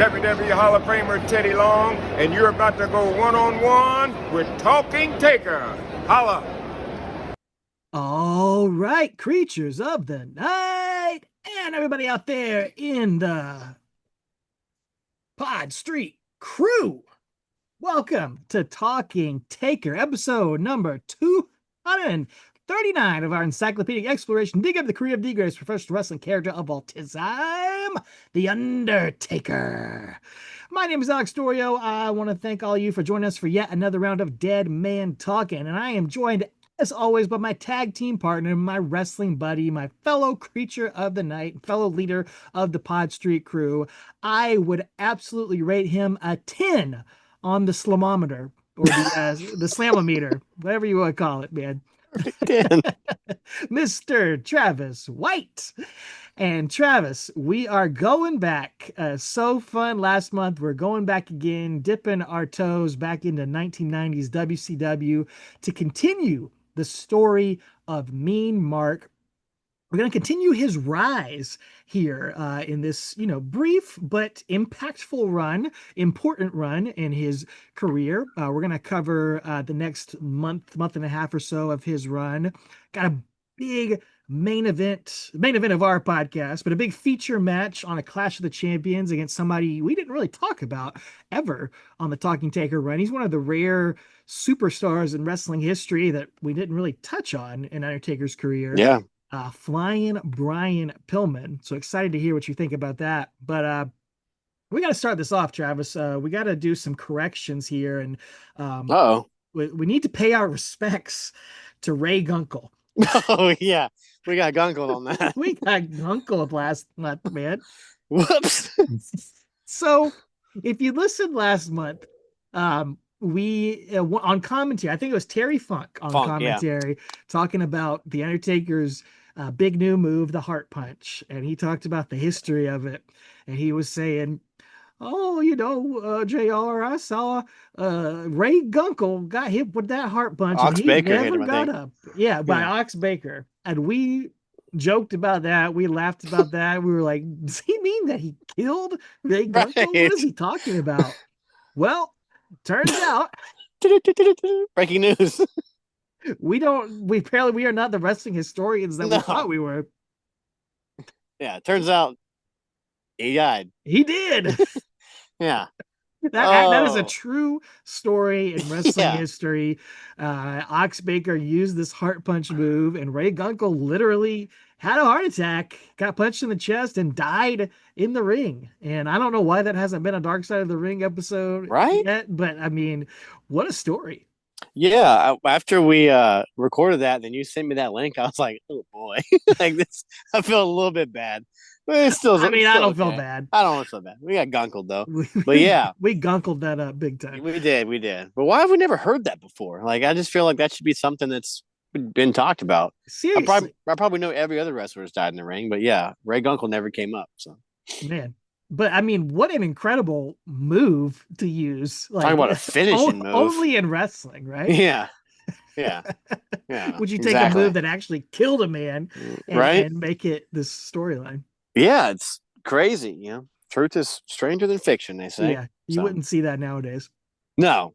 WWE Hall of Famer Teddy Long, and you're about to go one-on-one with Talking Taker. Holla! All right, creatures of the night, and everybody out there in the Pod Street crew, welcome to Talking Taker, episode number 239 of our encyclopedic exploration, dig up the career of the greatest professional wrestling character of all time, The Undertaker. My name is Alex Dorio. I want to thank all of you for joining us for yet another round of Dead Man Talking, and I am joined as always by my tag team partner, my wrestling buddy, my fellow creature of the night, fellow leader of the Pod Street crew. I would absolutely rate him a 10 on the slamometer or the slamometer, whatever you want to call it, man. 10. Mr. Travis White. And Travis, we are going back. So fun last month. We're going back again, dipping our toes back into 1990s WCW to continue the story of Mean Mark. We're going to continue his rise here in this, brief but impactful run, important run in his career. We're going to cover the next month and a half or so of his run. Got a big main event of our podcast, but a big feature match on a Clash of the Champions against somebody we didn't really talk about ever on the Talking Taker run. He's one of the rare superstars in wrestling history that we didn't really touch on in Undertaker's career. Yeah. Flyin Brian Pillman. So excited to hear what you think about that. But we got to start this off, Travis. We got to do some corrections here, and we need to pay our respects to Ray Gunkel. Oh yeah, we got Gunkel on that. We got Gunkel last month, man. Whoops. So if you listened last month, we on commentary, I think it was Terry Funk on commentary, talking about the Undertaker's big new move, the Heart Punch, and he talked about the history of it, and he was saying, JR, I saw Ray Gunkel got hit with that Heart Punch, Ox and he Baker never got up. Yeah, by Ox Baker, and we joked about that. We laughed about that. We were like, does he mean that he killed Ray Gunkel? Right. What is he talking about? Well, turns out breaking news. We are not the wrestling historians that we thought we were. Yeah, it turns out he died. He did. Yeah. That is a true story in wrestling history. Ox Baker used this Heart Punch move, and Ray Gunkel literally had a heart attack, got punched in the chest, and died in the ring. And I don't know why that hasn't been a Dark Side of the Ring episode yet, but I mean, what a story. Yeah, after we recorded that, then you sent me that link. I was like, oh boy, like this. I feel a little bit bad, but it's still. I don't feel bad. I don't feel bad. We got Gunkled though, but yeah, we Gunkled that up big time. We did. But why have we never heard that before? Like, I just feel like that should be something that's been talked about. Seriously, I probably know every other wrestler has died in the ring, but yeah, Ray Gunkel never came up. So man. But I mean, what an incredible move to use! Like, talking about a finishing move, only in wrestling, right? Yeah. Would you take a move that actually killed a man and make it this storyline? Yeah, it's crazy. Truth is stranger than fiction, they say. Yeah, you wouldn't see that nowadays. No.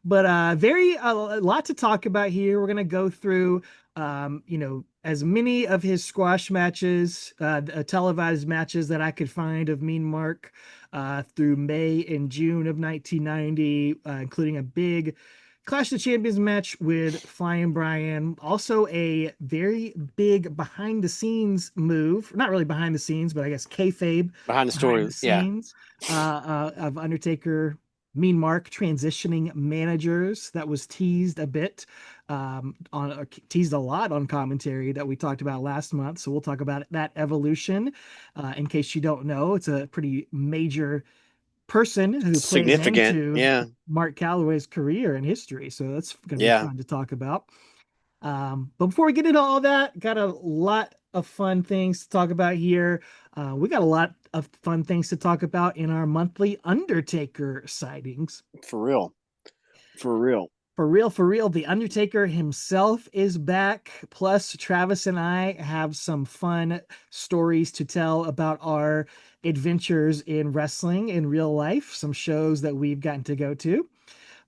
But a lot to talk about here. We're gonna go through, as many of his squash matches, televised matches that I could find of Mean Mark through May and June of 1990, including a big Clash of the Champions match with Flyin Brian. Also a very big behind the scenes move, not really behind the scenes, but I guess kayfabe behind the scenes of Undertaker Mean Mark transitioning managers that was teased a bit teased a lot on commentary that we talked about last month. So we'll talk about that evolution. In case you don't know, it's a pretty major person who plays into Mark Calloway's career and history. So that's going to be fun to talk about. But before we get into all that, got a lot of fun things to talk about here. We got a lot of fun things to talk about in our monthly Undertaker sightings. For real. For real, The Undertaker himself is back. Plus, Travis and I have some fun stories to tell about our adventures in wrestling in real life, some shows that we've gotten to go to.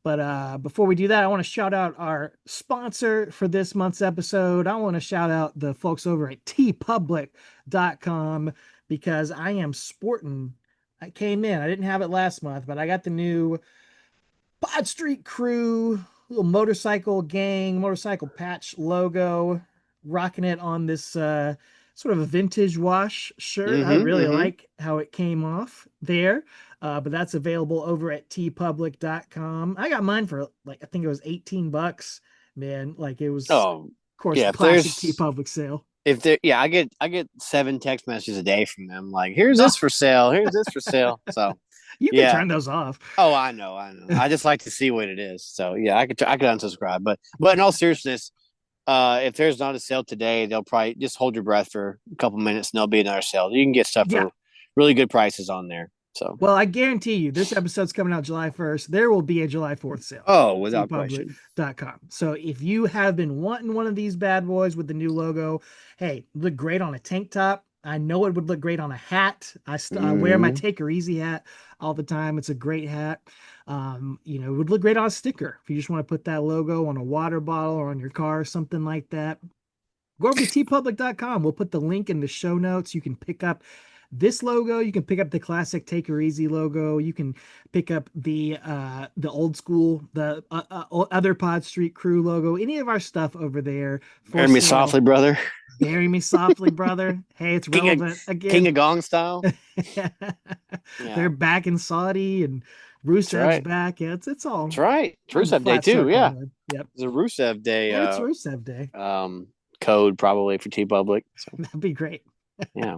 But before we do that, I want to shout out our sponsor for this month's episode. I want to shout out the folks over at tpublic.com because I am sporting. I came in, I didn't have it last month, but I got the new Pod Street Crew, little motorcycle gang, motorcycle patch logo, rocking it on this sort of a vintage wash shirt. I really like how it came off there. But that's available over at tpublic.com. I got mine for like, I think it was $18, man. Like it was, of course, yeah, classic TeePublic sale. If there, yeah, I get 7 text messages a day from them. Like, here's this for sale. Here's this for sale. So you can turn those off. Oh, I know. I just like to see what it is. So yeah, I could unsubscribe. But in all seriousness, if there's not a sale today, they'll probably just hold your breath for a couple minutes and there'll be another sale. You can get stuff for really good prices on there. So well, I guarantee you, this episode's coming out July 1st. There will be a July 4th sale. Oh, without question. So if you have been wanting one of these bad boys with the new logo, hey, look great on a tank top. I know it would look great on a hat. I wear my Take Her Easy hat all the time. It's a great hat. It would look great on a sticker if you just want to put that logo on a water bottle or on your car or something like that. Go over to tpublic.com. We'll put the link in the show notes. You can pick up this logo. You can pick up the classic Take Her Easy logo. You can pick up the old school, the other Pod Street Crew logo. Any of our stuff over there. Bury me softly, brother. Bury me softly, brother. Hey, it's relevant again. King of Gong style. They're back in Saudi and Rusev's back. Yeah, it's all. That's right. It's Rusev Day too. Yeah. Yep. It's a Rusev Day. Yeah, it's Rusev Day. Code probably for TeePublic. So. That'd be great. Yeah.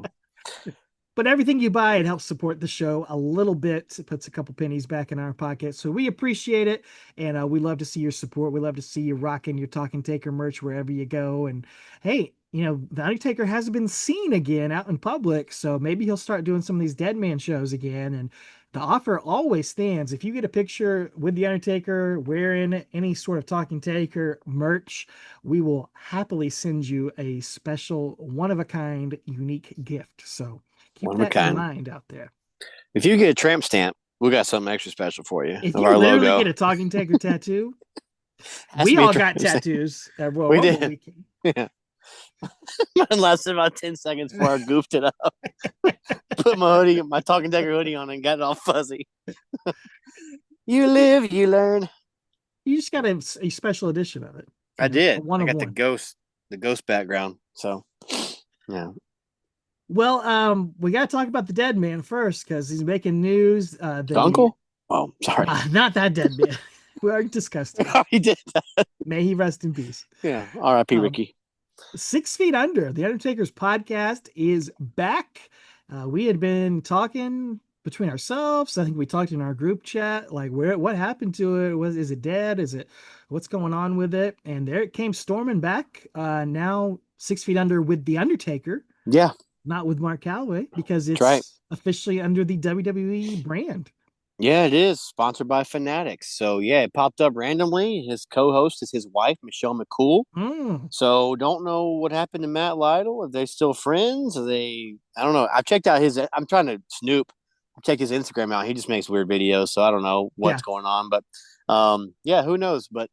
But everything you buy, it helps support the show a little bit. It puts a couple pennies back in our pocket. So we appreciate it. And we love to see your support. We love to see you rocking your Talking Taker merch wherever you go. And hey, The Undertaker hasn't been seen again out in public. So maybe he'll start doing some of these Dead Man shows again. And the offer always stands. If you get a picture with The Undertaker wearing any sort of Talking Taker merch, we will happily send you a special, one-of-a-kind, unique gift. So keep that in mind out there. If you get a tramp stamp, we got something extra special for you. If you literally get a Talking Taker tattoo, we all got tattoos at Royal Rumble weekend. Yeah. Mine lasted about 10 seconds before I goofed it up. Put my Talking Taker hoodie on and got it all fuzzy. You live, you learn. You just got a special edition of it. I did. I got the ghost background. So yeah. Well, we got to talk about the Dead Man first because he's making news. The uncle? Oh, sorry. Not that Dead Man. We already discussed it. Oh, he did that. May he rest in peace. Yeah. R.I.P. Ricky. 6 Feet Under, The Undertaker's podcast, is back. We had been talking between ourselves. I think we talked in our group chat, like what happened to it? Is it dead? What's going on with it? And there it came storming back. Now 6 Feet Under with The Undertaker. Yeah. Not with Mark Calloway because it's officially under the WWE brand. Yeah, it is sponsored by Fanatics. So yeah, it popped up randomly. His co-host is his wife, Michelle McCool. So don't know what happened to Matt Lytle. Are they still friends? I don't know. I've checked out I'm trying to snoop. I checked his Instagram out. He just makes weird videos. So I don't know what's going on, but who knows? But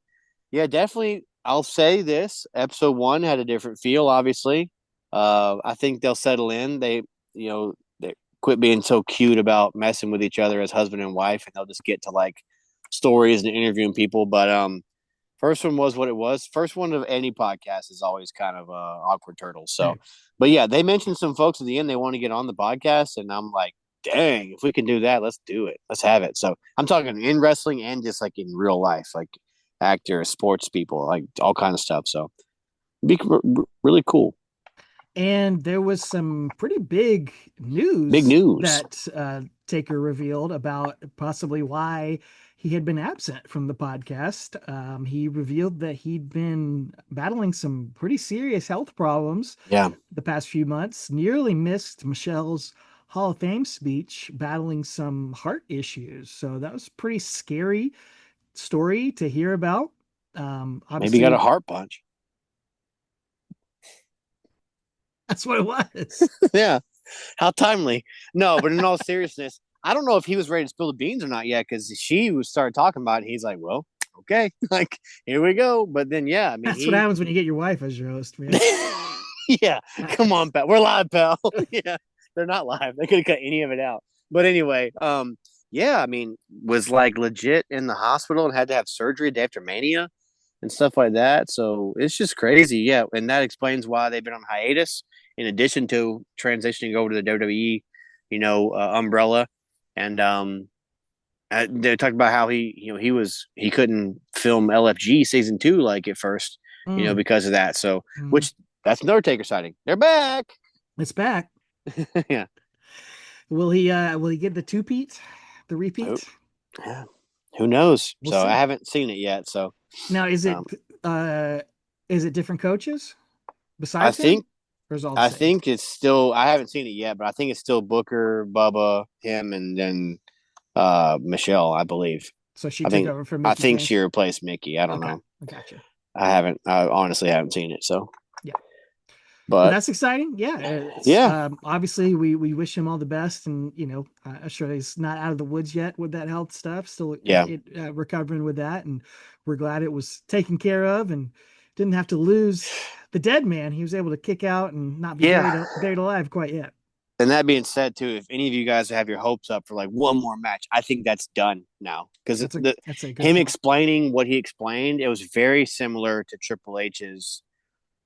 yeah, definitely. I'll say this, episode 1 had a different feel, obviously. I think they'll settle in. They quit being so cute about messing with each other as husband and wife, and they'll just get to like stories and interviewing people. But first one was what it was. First one of any podcast is always kind of awkward turtle. So, but yeah, they mentioned some folks at the end they want to get on the podcast, and I'm like, dang, if we can do that, let's do it. Let's have it. So I'm talking in wrestling and just like in real life, like actors, sports people, like all kind of stuff. So it'd be really cool. And there was some pretty big news that Taker revealed about possibly why he had been absent from the podcast. He revealed that he'd been battling some pretty serious health problems the past few months, nearly missed Michelle's Hall of Fame speech, battling some heart issues. So that was a pretty scary story to hear about. Maybe he got a heart punch. That's what it was. Yeah. How timely. No, but in all seriousness, I don't know if he was ready to spill the beans or not yet because she started talking about it. He's like, well, okay, like, here we go. But then, yeah, I mean, That's what happens when you get your wife as your host, man. yeah, come on, pal. We're live, pal. Yeah, they're not live. They could have cut any of it out. But anyway, yeah, I mean, was like legit in the hospital and had to have surgery after Mania and stuff like that. So it's just crazy. Yeah. And that explains why they've been on hiatus in addition to transitioning over to the WWE, umbrella. And they talked about how he couldn't film LFG season 2 like at first, because of that. So, which that's another Taker sighting. They're back. It's back. Yeah. Will he get the two-peat, the repeat? Yeah. Who knows? We'll so see. I haven't seen it yet. So now is it different coaches besides I think him? Or is it all the I same? think it's still. I haven't seen it yet, but I think it's still Booker, Bubba, him, and then Michelle, I believe. So she took over for Mickey. I think James? she replaced Mickey. I don't know. I gotcha. I honestly haven't seen it. So yeah, but that's exciting. Yeah, yeah. Obviously, we wish him all the best, and I'm sure he's not out of the woods yet with that health stuff. Still, recovering with that, and we're glad it was taken care of and didn't have to lose the dead man. He was able to kick out and not be buried alive quite yet. And that being said, too, if any of you guys have your hopes up for like one more match, I think that's done now because him explaining what he explained, it was very similar to Triple H's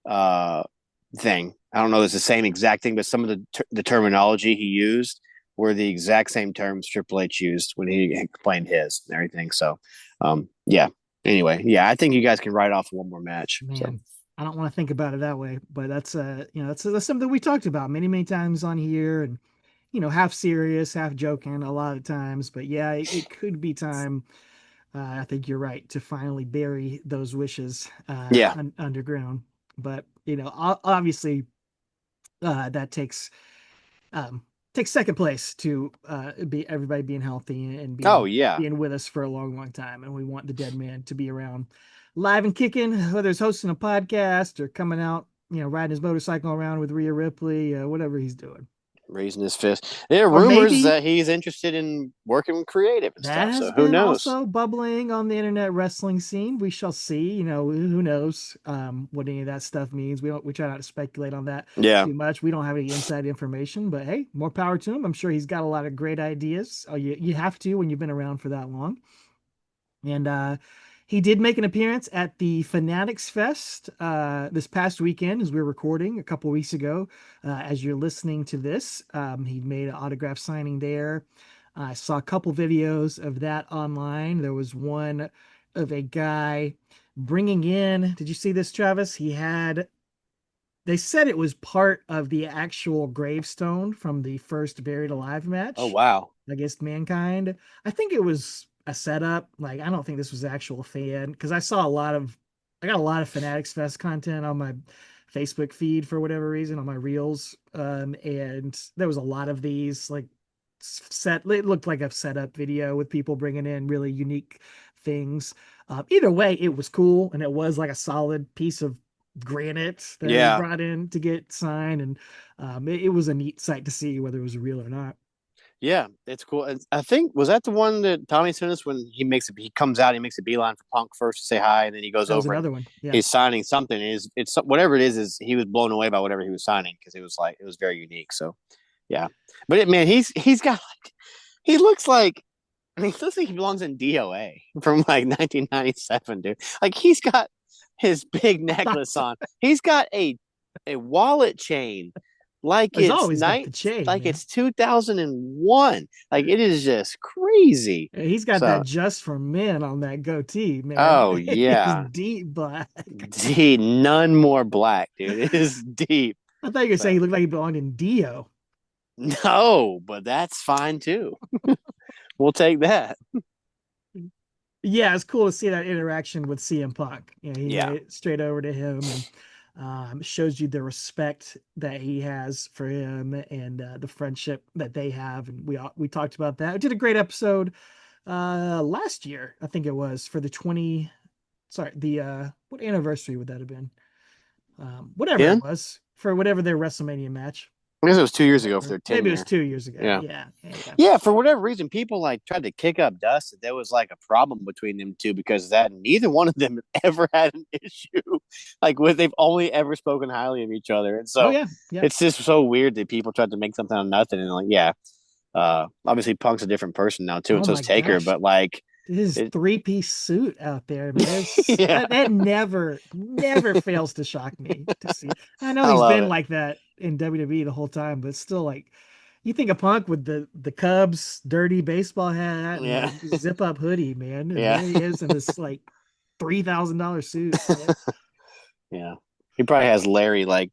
thing. I don't know if it's the same exact thing, but some of the terminology he used were the exact same terms Triple H used when he explained his and everything. So, yeah. Anyway, yeah, I think you guys can write off one more match. Man, so. I don't want to think about it that way, but that's that's something we talked about many times on here, and half serious, half joking a lot of times. But yeah, it could be time. I think you're right to finally bury those wishes underground. But obviously, that takes second place to be everybody being healthy and being with us for a long time, and we want the dead man to be around, live and kicking, whether it's hosting a podcast or coming out, riding his motorcycle around with Rhea Ripley, whatever he's doing. Raising his fist. There are rumors that he's interested in working with creative and stuff. So who knows? Also bubbling on the internet wrestling scene. We shall see. Who knows what any of that stuff means. We try not to speculate on that too much. We don't have any inside information, but hey, more power to him. I'm sure he's got a lot of great ideas. You have to when you've been around for that long. And he did make an appearance at the Fanatics Fest this past weekend as we were recording a couple weeks ago. As you're listening to this, he made an autograph signing there. I saw a couple videos of that online. There was one of a guy bringing in, did you see this, Travis? They said it was part of the actual gravestone from the first Buried Alive match. Oh, wow. Against Mankind. I think it was a setup. Like, I don't think this was the actual fan, because I got a lot of Fanatics Fest content on my Facebook feed for whatever reason, on my reels. And there was a lot of these, like, it looked like a setup video with people bringing in really unique things. Either way, it was cool, and it was like a solid piece of granite that they brought in to get signed, and it was a neat sight to see, whether it was real or not. Yeah, it's cool. I think, was that the one that Tommy sent us when he comes out, he makes a beeline for Punk first to say hi, and then he goes over. Another one. Yeah. He's signing something. It's whatever it is he was blown away by whatever he was signing, because it was very unique. So, yeah. But he's got he looks like he looks like he belongs in DOA from like 1997, dude. Like, he's got his big necklace on. He's got a wallet chain. Like it's 2001. Like, it is just crazy. He's got that Just for Men on that goatee, man. Oh yeah, it's deep black. Deep, none more black, dude. It is deep. I thought you were saying he looked like he belonged in Dio. No, but that's fine too. We'll take that. Yeah, it's cool to see that interaction with CM Punk. He made it straight over to him, and shows you the respect that he has for him, and the friendship that they have. And we talked about that. We did a great episode last year, I think it was, for the sorry, the what anniversary would that have been? Whatever it 10? was for whatever their WrestleMania match. I guess it was 2 years ago for Whatever. their 10 Maybe it was year. 2 years ago. Yeah. Yeah, yeah, yeah. Yeah, for whatever reason, people like tried to kick up dust that there was like a problem between them two because of that. Neither one of them ever had an issue. Like with they've only ever spoken highly of each other. And Oh so yeah, yeah. it's just so weird that people tried to make something out of nothing. And like, yeah. Obviously Punk's a different person now too, and Oh so my is Taker, gosh. but like His it, three-piece suit out there, man. yeah. That never fails to shock me to see. I know I he's love been it. like that in WWE the whole time, but still, like, you think of Punk with the Cubs dirty baseball hat and Yeah. the zip up hoodie, man, and Yeah. there he is in this like $3,000 suit, man. Yeah. He probably has Larry like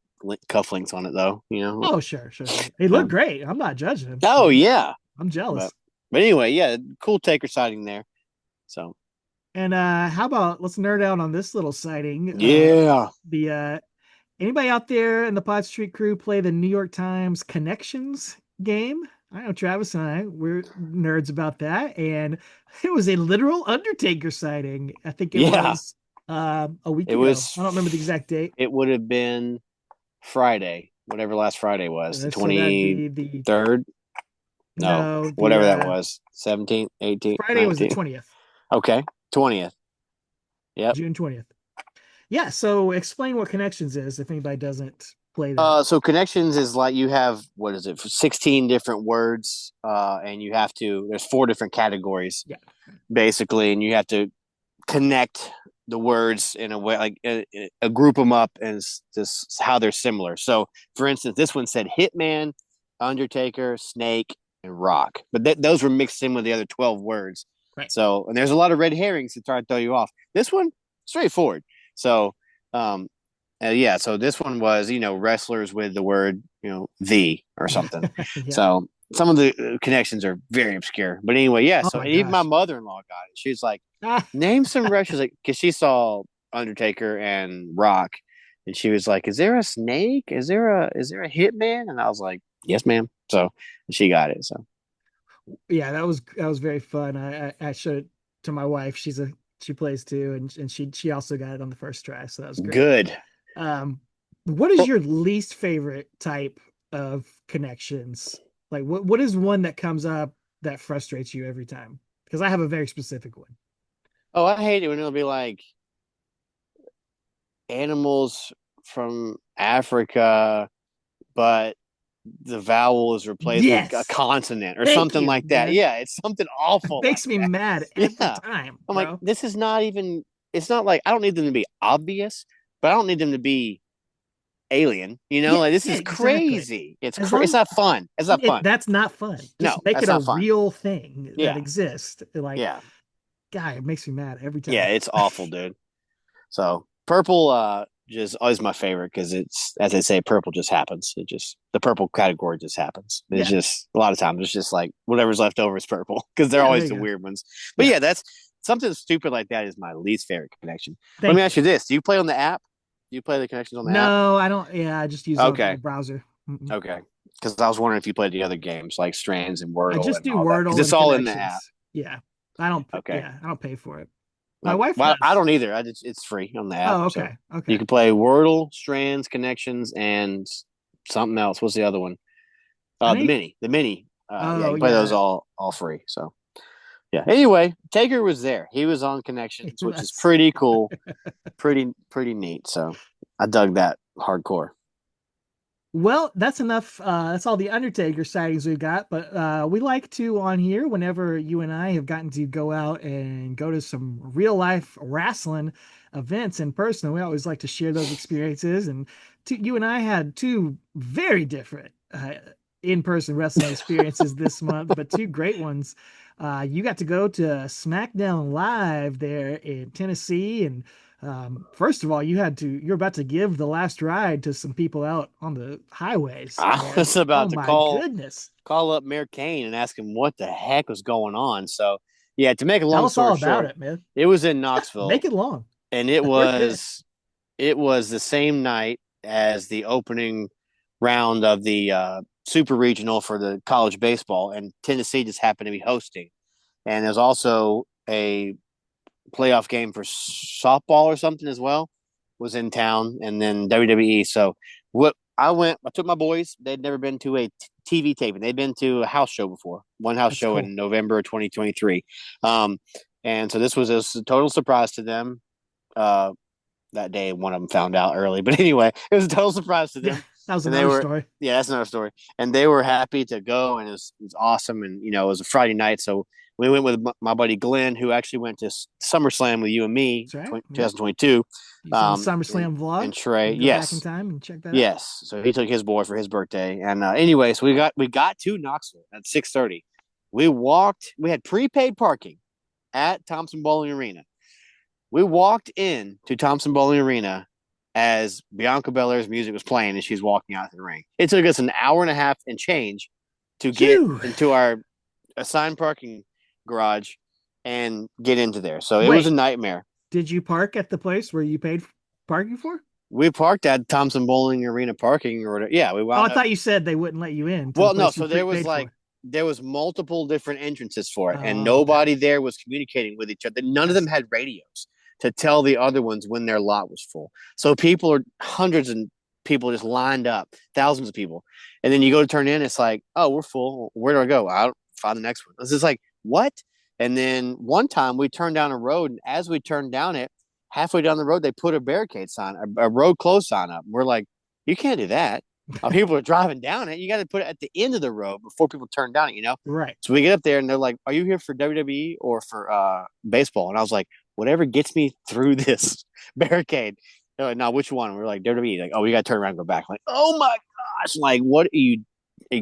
cufflinks on it though, Oh, sure, sure, sure. He looked Um, great. I'm not judging him. oh yeah. I'm But jealous. but anyway, yeah, cool Taker sighting there. So And how about let's nerd out on this little sighting. yeah. The Anybody out there in the Pod Street crew play the New York Times Connections game? I know Travis and I, we're nerds about that. And it was a literal Undertaker sighting. I think it Yeah. was a week It ago. was I don't remember the exact date. it would have been Friday, whatever last Friday was, the So that'd be the 23rd. No, no, the whatever that was. 17th, 18th, Friday was the 19th. 20th, Okay. 20th. Yep. June 20th. Yeah, so explain what Connections is if anybody doesn't play that. So connections is like you have what is it, 16 different words, and you have to. There's 4 different categories, Yeah. basically, and you have to connect the words in a way, like group them up as just how they're similar. So, for instance, this one said Hitman, Undertaker, Snake, and Rock, but those were mixed in with the other 12 words. Right. So, and there's a lot of red herrings to try to throw you off. This one, straightforward. So, yeah, so this one was, wrestlers with the word, the or something. Yeah. So some of the connections are very obscure. But anyway, yeah, Oh so my even my gosh. mother-in-law got it. She's like, Ah, name some wrestlers, like, because she saw Undertaker and Rock, and she was like, is there a snake? Is there a hitman? And I was like, yes, ma'am. So she got it. So yeah, that was very fun. I showed it to my wife. She plays too, and she also got it on the first try, so that was great. good. What is your least favorite type of connections? Like what is one that comes up that frustrates you every time? Because I have a very specific one. Oh, I hate it when it'll be like animals from Africa, but the vowel is replaced with a Yes. consonant or Thank something you, like that. man. Yeah, it's something It awful like makes me that. mad every Yeah. time, I'm like, bro. this is not even, it's not like, I don't need them to be obvious, but I don't need them to be alien. Yeah, Like this yeah, is exactly. crazy. It's As it's long not fun. It's not fun. that's not fun. No, Just make that's it a not fun. real thing that Yeah. exists. Like, Yeah. guy, it makes me mad every Yeah. time. It's awful, dude. So purple, just always my favorite because it's, as they say, purple just happens. The purple category just happens. It's Yeah. just a lot of times it's just like whatever's left over is purple because they're Yeah, there always you the go. weird ones. But Yeah. yeah, that's something stupid like that is my least favorite connection. Let Thank me you. ask you this: do you play on the app? Do you play the connections on the app? No, I don't. Yeah, I just use it on Okay, the browser. Mm-mm. okay. Because I was wondering if you played the other games like Strands and I Wordle just and do all that because Wordle it's and all in the app. connections. Yeah. I don't. Okay. Yeah, I don't pay for it. My Okay. wife Well, I does. don't either. It's free on the app. Oh, So okay. you Okay. can play Wordle, Strands, Connections, and something else. What's the other one? I The need. mini. The mini. Yeah, you Oh, can play those yeah. all free. So yeah. Anyway, Taker was there. He was on It Connections, which is was. pretty cool. Pretty neat. So I dug that hardcore. Well, that's enough. That's all the Undertaker sightings we've got. But we like to on here, whenever you and I have gotten to go out and go to some real life wrestling events in person, we always like to share those experiences. And you and I had two very different in-person wrestling experiences this month, but two great ones. You got to go to SmackDown Live there in Tennessee, and first of all, you're about to give the last ride to some people out on the highways. I And was oh about to my goodness. call up Mayor Kane and ask him what the heck was going on. So yeah, to make a Tell long us all story about short, it, man. it was in Knoxville Make it long. and it We're good. was the same night as the opening round of the super regional for the college baseball, and Tennessee just happened to be hosting. And there's also a playoff game for softball or something as well was in town, and then WWE. So I took my boys. They'd never been to a TV taping. They'd been to a house show before, one house That's show cool. in November 2023. And so this was a total surprise to them. That day, one of them found out early, but anyway, it was a total surprise to Yeah, them. that was And another story. yeah, that's another story. And they were happy to go, and it was awesome. And it was a Friday night, so we went with my buddy Glenn, who actually went to SummerSlam with you and me, That's right. 2022. You saw the SummerSlam vlog. And Trey, You can go back in yes, time and check that out. yes. So he took his boy for his birthday, and anyway, so we got to Knoxville at 6:30. We had prepaid parking at Thompson Bowling Arena. We walked in to Thompson Bowling Arena as Bianca Belair's music was playing and she's walking out of the ring. It took us an hour and a half and change to get into our assigned parking garage and get into there. So it was a nightmare. Did you park at the place where you paid parking for? We parked at Thompson Bowling Arena parking or whatever. Yeah, we wound I thought you said they wouldn't let you in. Well, no, so there was multiple different entrances for it, and nobody there was communicating with each other. None of them had radios to tell the other ones when their lot was full. So hundreds of people just lined up, thousands of people. And then you go to turn in, it's like, oh, we're full. Where do I go? I'll find the next one. This is like, what? And then one time we turned down a road, and as we turned down it, halfway down the road, they put a barricade sign, a road closed sign up. We're like, you can't do that. People are driving down it. You got to put it at the end of the road before people turn down it, Right. So we get up there, and they're like, are you here for WWE or for baseball? And I was like, whatever gets me through this barricade. They're like, no, which one? We're like, WWE. Like, oh, we got to turn around and go back. I'm like, oh my gosh. Like, what are you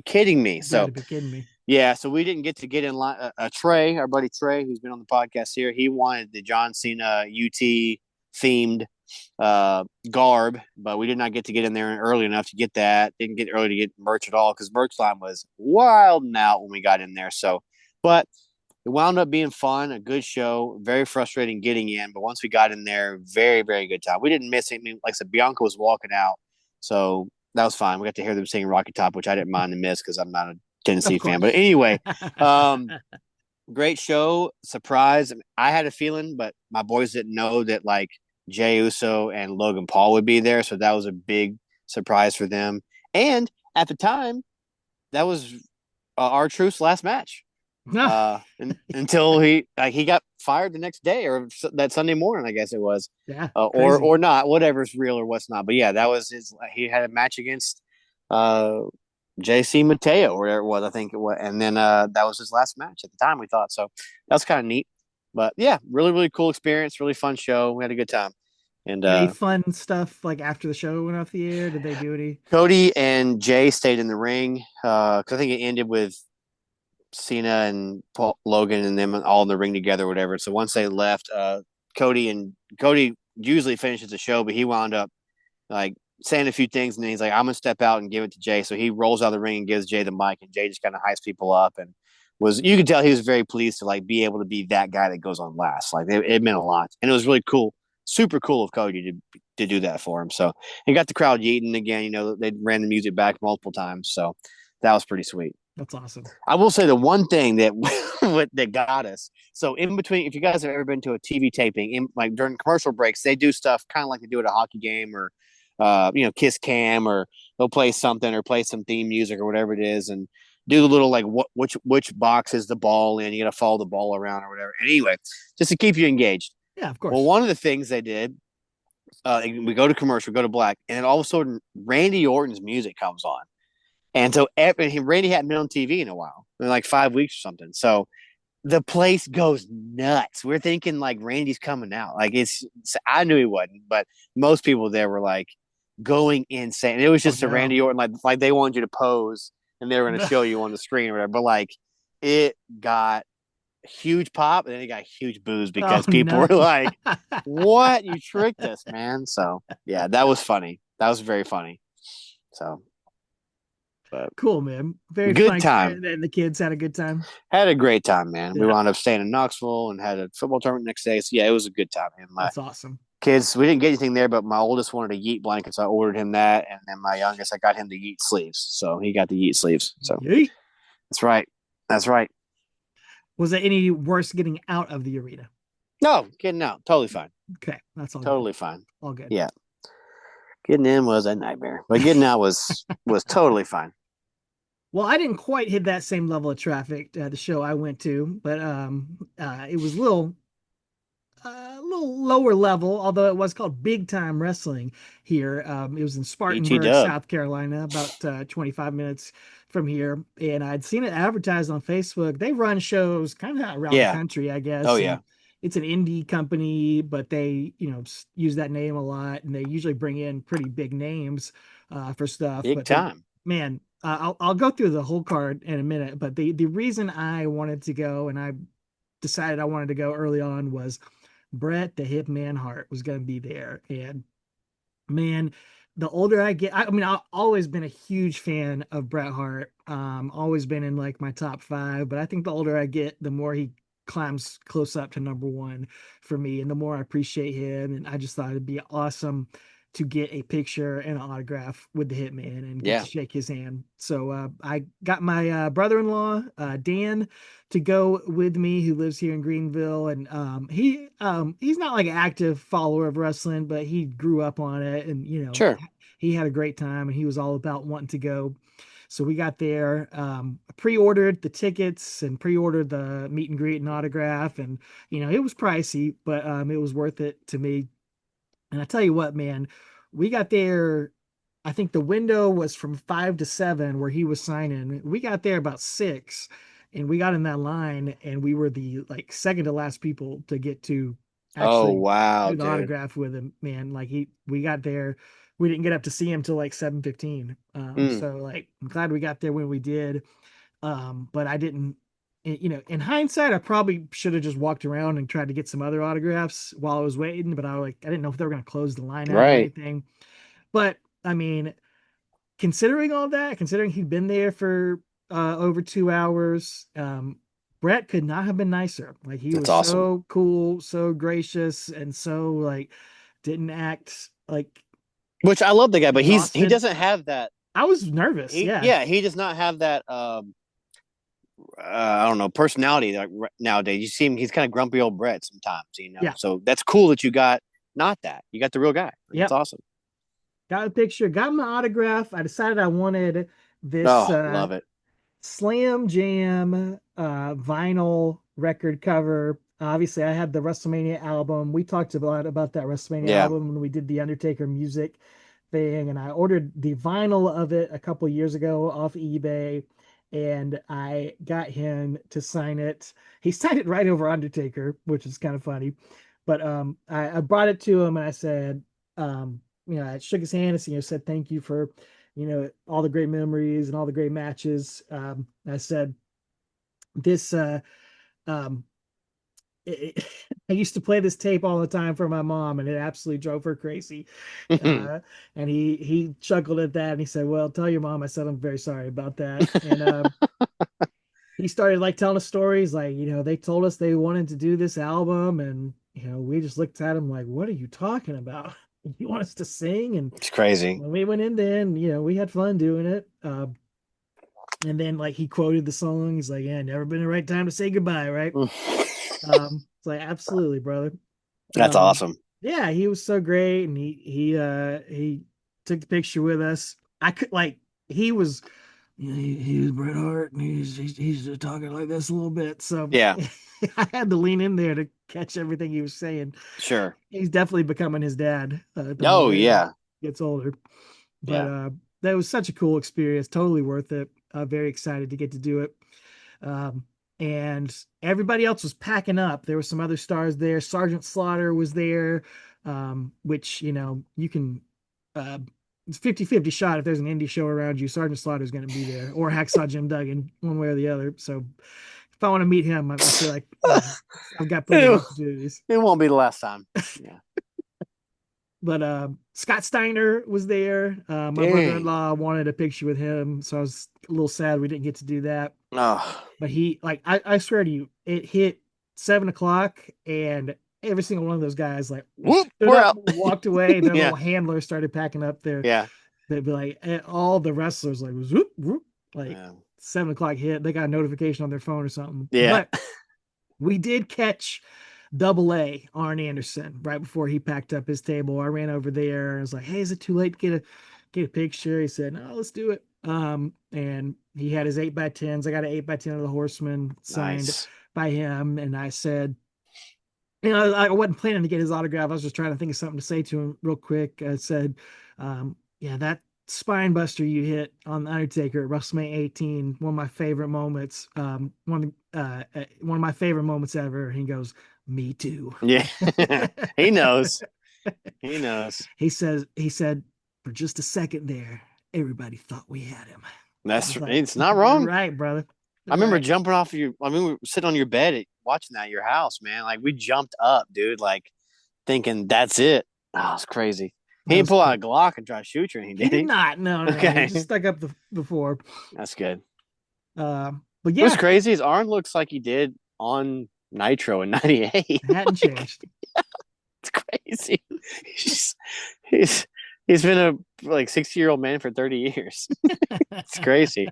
kidding me? You gotta be kidding me. Yeah, so we didn't get in line. Trey, our buddy Trey, who's been on the podcast here, he wanted the John Cena UT themed garb, but we did not get in there early enough to get that. Didn't get early to get merch at all because merch line was wild and out when we got in there. So, but it wound up being fun, a good show, very frustrating getting in. But once we got in there, very, very good time. We didn't miss anything. Like I said, Bianca was walking out, so that was fine. We got to hear them sing Rocky Top, which I didn't mind to miss because I'm not a Tennessee fan. But anyway, great show. Surprise. I had a feeling, but my boys didn't know that like Jey Uso and Logan Paul would be there. So that was a big surprise for them. And at the time, that was R-Truth's last match. Until he got fired the next day or that Sunday morning, I guess it was. Yeah. Or not, whatever's real or what's not. But yeah, that was he had a match against JC Mateo or whatever it was, I think it was. And then that was his last match at the time, we thought. So that was kind of neat. But yeah, really, really cool experience, really fun show. We had a good time. And any fun stuff like after the show went off the air? Did they do any? Cody and Jay stayed in the ring. Cause I think it ended with Cena and Logan and them all in the ring together or whatever. So once they left, Cody usually finishes the show, but he wound up like saying a few things and then he's like, I'm gonna step out and give it to Jay. So he rolls out of the ring and gives Jay the mic, and Jay just kind of hypes people up, and you could tell he was very pleased to like be able to be that guy that goes on last. Like it meant a lot, and it was really cool, super cool of Cody to do that for him. So he got the crowd yeeting again. They ran the music back multiple times, so that was pretty sweet. That's awesome. I will say the one thing that that got us. So in between, if you guys have ever been to a TV taping, like during commercial breaks, they do stuff kind of like they do at a hockey game or, Kiss Cam, or they'll play something or play some theme music or whatever it is, and do the little like which box is the ball in. You got to follow the ball around or whatever. Anyway, just to keep you engaged. Yeah, of course. Well, one of the things they did, we go to commercial, go to black, and all of a sudden Randy Orton's music comes on. And so Randy hadn't been on TV in a while, in like 5 weeks or something. So the place goes nuts. We're thinking like Randy's coming out. Like I knew he wasn't, but most people there were like going insane. And it was just a Randy Orton, like they wanted you to pose and they were going to show you on the screen or whatever. But like it got huge pop and then it got huge boos because people were like, what? You tricked us, man. So yeah, that was funny. That was very funny. So. But cool, man. Very good fun time. And the kids had a good time. Had a great time, man. Yeah. We wound up staying in Knoxville and had a football tournament next day. So yeah, it was a good time. And that's awesome. Kids, we didn't get anything there, but my oldest wanted a Yeet blanket, so I ordered him that. And then my youngest, I got him the Yeet sleeves. So he got the Yeet sleeves. So Yeet. That's right. That's right. Was it any worse getting out of the arena? No, getting out, totally fine. Okay, that's all good. Totally fine. All good. Yeah. Getting in was a nightmare, but getting out was totally fine. Well, I didn't quite hit that same level of traffic the show I went to, but it was a little lower level, although it was called Big Time Wrestling here. It was in ET Spartanburg, Dub. South Carolina, about 25 minutes from here. And I'd seen it advertised on Facebook. They run shows kind of around the Yeah. country, I Oh guess. yeah. And it's an indie company, but they, use that name a lot. And they usually bring in pretty big names for stuff. Big But they, time. man, I'll go through the whole card in a minute. But the reason I wanted to go and I decided I wanted to go early on was Bret the Hitman Hart was going to be there. And man, the older I get, I mean, I've always been a huge fan of Bret Hart. Always been in like my top five, but I think the older I get, the more he climbs close up to number one for me, and the more I appreciate him. And I just thought it'd be awesome to get a picture and an autograph with the Hitman and get Yeah. to shake his hand. So I got my brother-in-law Dan to go with me, who lives here in Greenville, and he's not like an active follower of wrestling, but he grew up on it, and Sure. he had a great time, and he was all about wanting to go. So we got there, pre-ordered the tickets and pre-ordered the meet and greet and autograph, and it was pricey, but it was worth it to me. And I tell you what, man, we got there. I think the window was from 5 to 7 where he was signing. We got there about 6, and we got in that line, and we were the like second to last people to get to Oh actually wow, do the dude. autograph with him. Man, like we got there. We didn't get up to see him till like 7:15. Mm. So like I'm glad we got there when we did. But I didn't. In hindsight, I probably should have just walked around and tried to get some other autographs while I was waiting. But I didn't know if they were going to close the line out or Right. anything. But I mean, considering all that, considering he'd been there for over 2 hours, Bret could not have been nicer. Like he That's was awesome. so cool, so gracious, and so like didn't act like Which I love the guy, but he exhausted. doesn't have that. I was nervous. He Yeah. yeah, he does not have that. I don't know, personality like nowadays. You see him; he's kind of grumpy old Brett sometimes. Yeah. So that's cool that you got not that. You got the real guy. It's Yep. awesome. Got a picture, got my autograph. I decided I wanted this Oh, love it. Slam Jam vinyl record cover. Obviously, I had the WrestleMania album. We talked about that WrestleMania Yeah. album when we did the Undertaker music thing, and I ordered the vinyl of it a couple years ago off eBay, and I got him to sign it. He signed it right over Undertaker, which is kind of funny. But I brought it to him and I said, I shook his hand and said thank you for all the great memories and all the great matches. I said this um I used to play this tape all the time for my mom, and it absolutely drove her crazy. And he chuckled at that, and he said, well, tell your mom I said I'm very sorry about that. And he started like telling us stories like, they told us they wanted to do this album, and we just looked at him like, what are you talking about? You want us to sing? And It's crazy. when we went in there, and we had fun doing it. And then like he quoted the song. He's like, yeah, never been the right time to say goodbye, right? It's like, absolutely, brother. That's awesome. Yeah, he was so great, and he took the picture with us. I could like he was he's Bret Hart, and he's talking like this a little bit, so Yeah. I had to lean in there to catch everything he was saying. Sure. He's definitely becoming his dad. Oh yeah. He gets older, but Yeah. that was such a cool experience. Totally worth it. Very excited to get to do it. And everybody else was packing up. There were some other stars there. Sergeant Slaughter was there, which, you can, it's 50-50 shot if there's an indie show around you. Sergeant Slaughter is going to be there, or Hacksaw Jim Duggan, one way or the other. So if I want to meet him, I feel like I've got plenty of opportunities. It won't be the last time. Yeah. But Scott Steiner was there. My brother-in-law wanted a picture with him, so I was a little sad we didn't get to do that. Oh. But he, like, I swear to you, it hit 7 o'clock, and every single one of those guys, like, Whoop, we're out. Walked away, and their Yeah. little handler started packing up their. Yeah. They'd be like, all the wrestlers, like, was whoop, whoop, like, Yeah. 7 o'clock hit. They got a notification on their phone or something. Yeah. But we did catch Double A, Arn Anderson, right before he packed up his table. I ran over there and was like, "Hey, is it too late to get a picture?" He said, "No, let's do it." And he had his 8x10s. I got an 8x10 of the Horseman signed Nice. by him, and I said, I wasn't planning to get his autograph. I was just trying to think of something to say to him real quick. I said, "Yeah, that spine buster you hit on the Undertaker at WrestleMania 18, one of my favorite moments. One of my favorite moments ever." He goes, "Me too." Yeah. He knows. He knows. He said, "For just a second there, everybody thought we had him." I That's was like, it's not "You're wrong. right, brother." I You're remember right. jumping off of we were sitting on your bed watching that at your house, man. Like we jumped up, dude, like thinking that's it. Oh, it's crazy. He That didn't was pull out cool. a Glock and try to shoot you or anything, He did did he? not. No, no, he just Okay. stuck up the floor. That's good. But What's yeah, crazy is Arn looks like he did on Nitro in '98. hadn't Like, changed. it's crazy. He's he's he's been a like 60-year-old man for 30 years. It's crazy.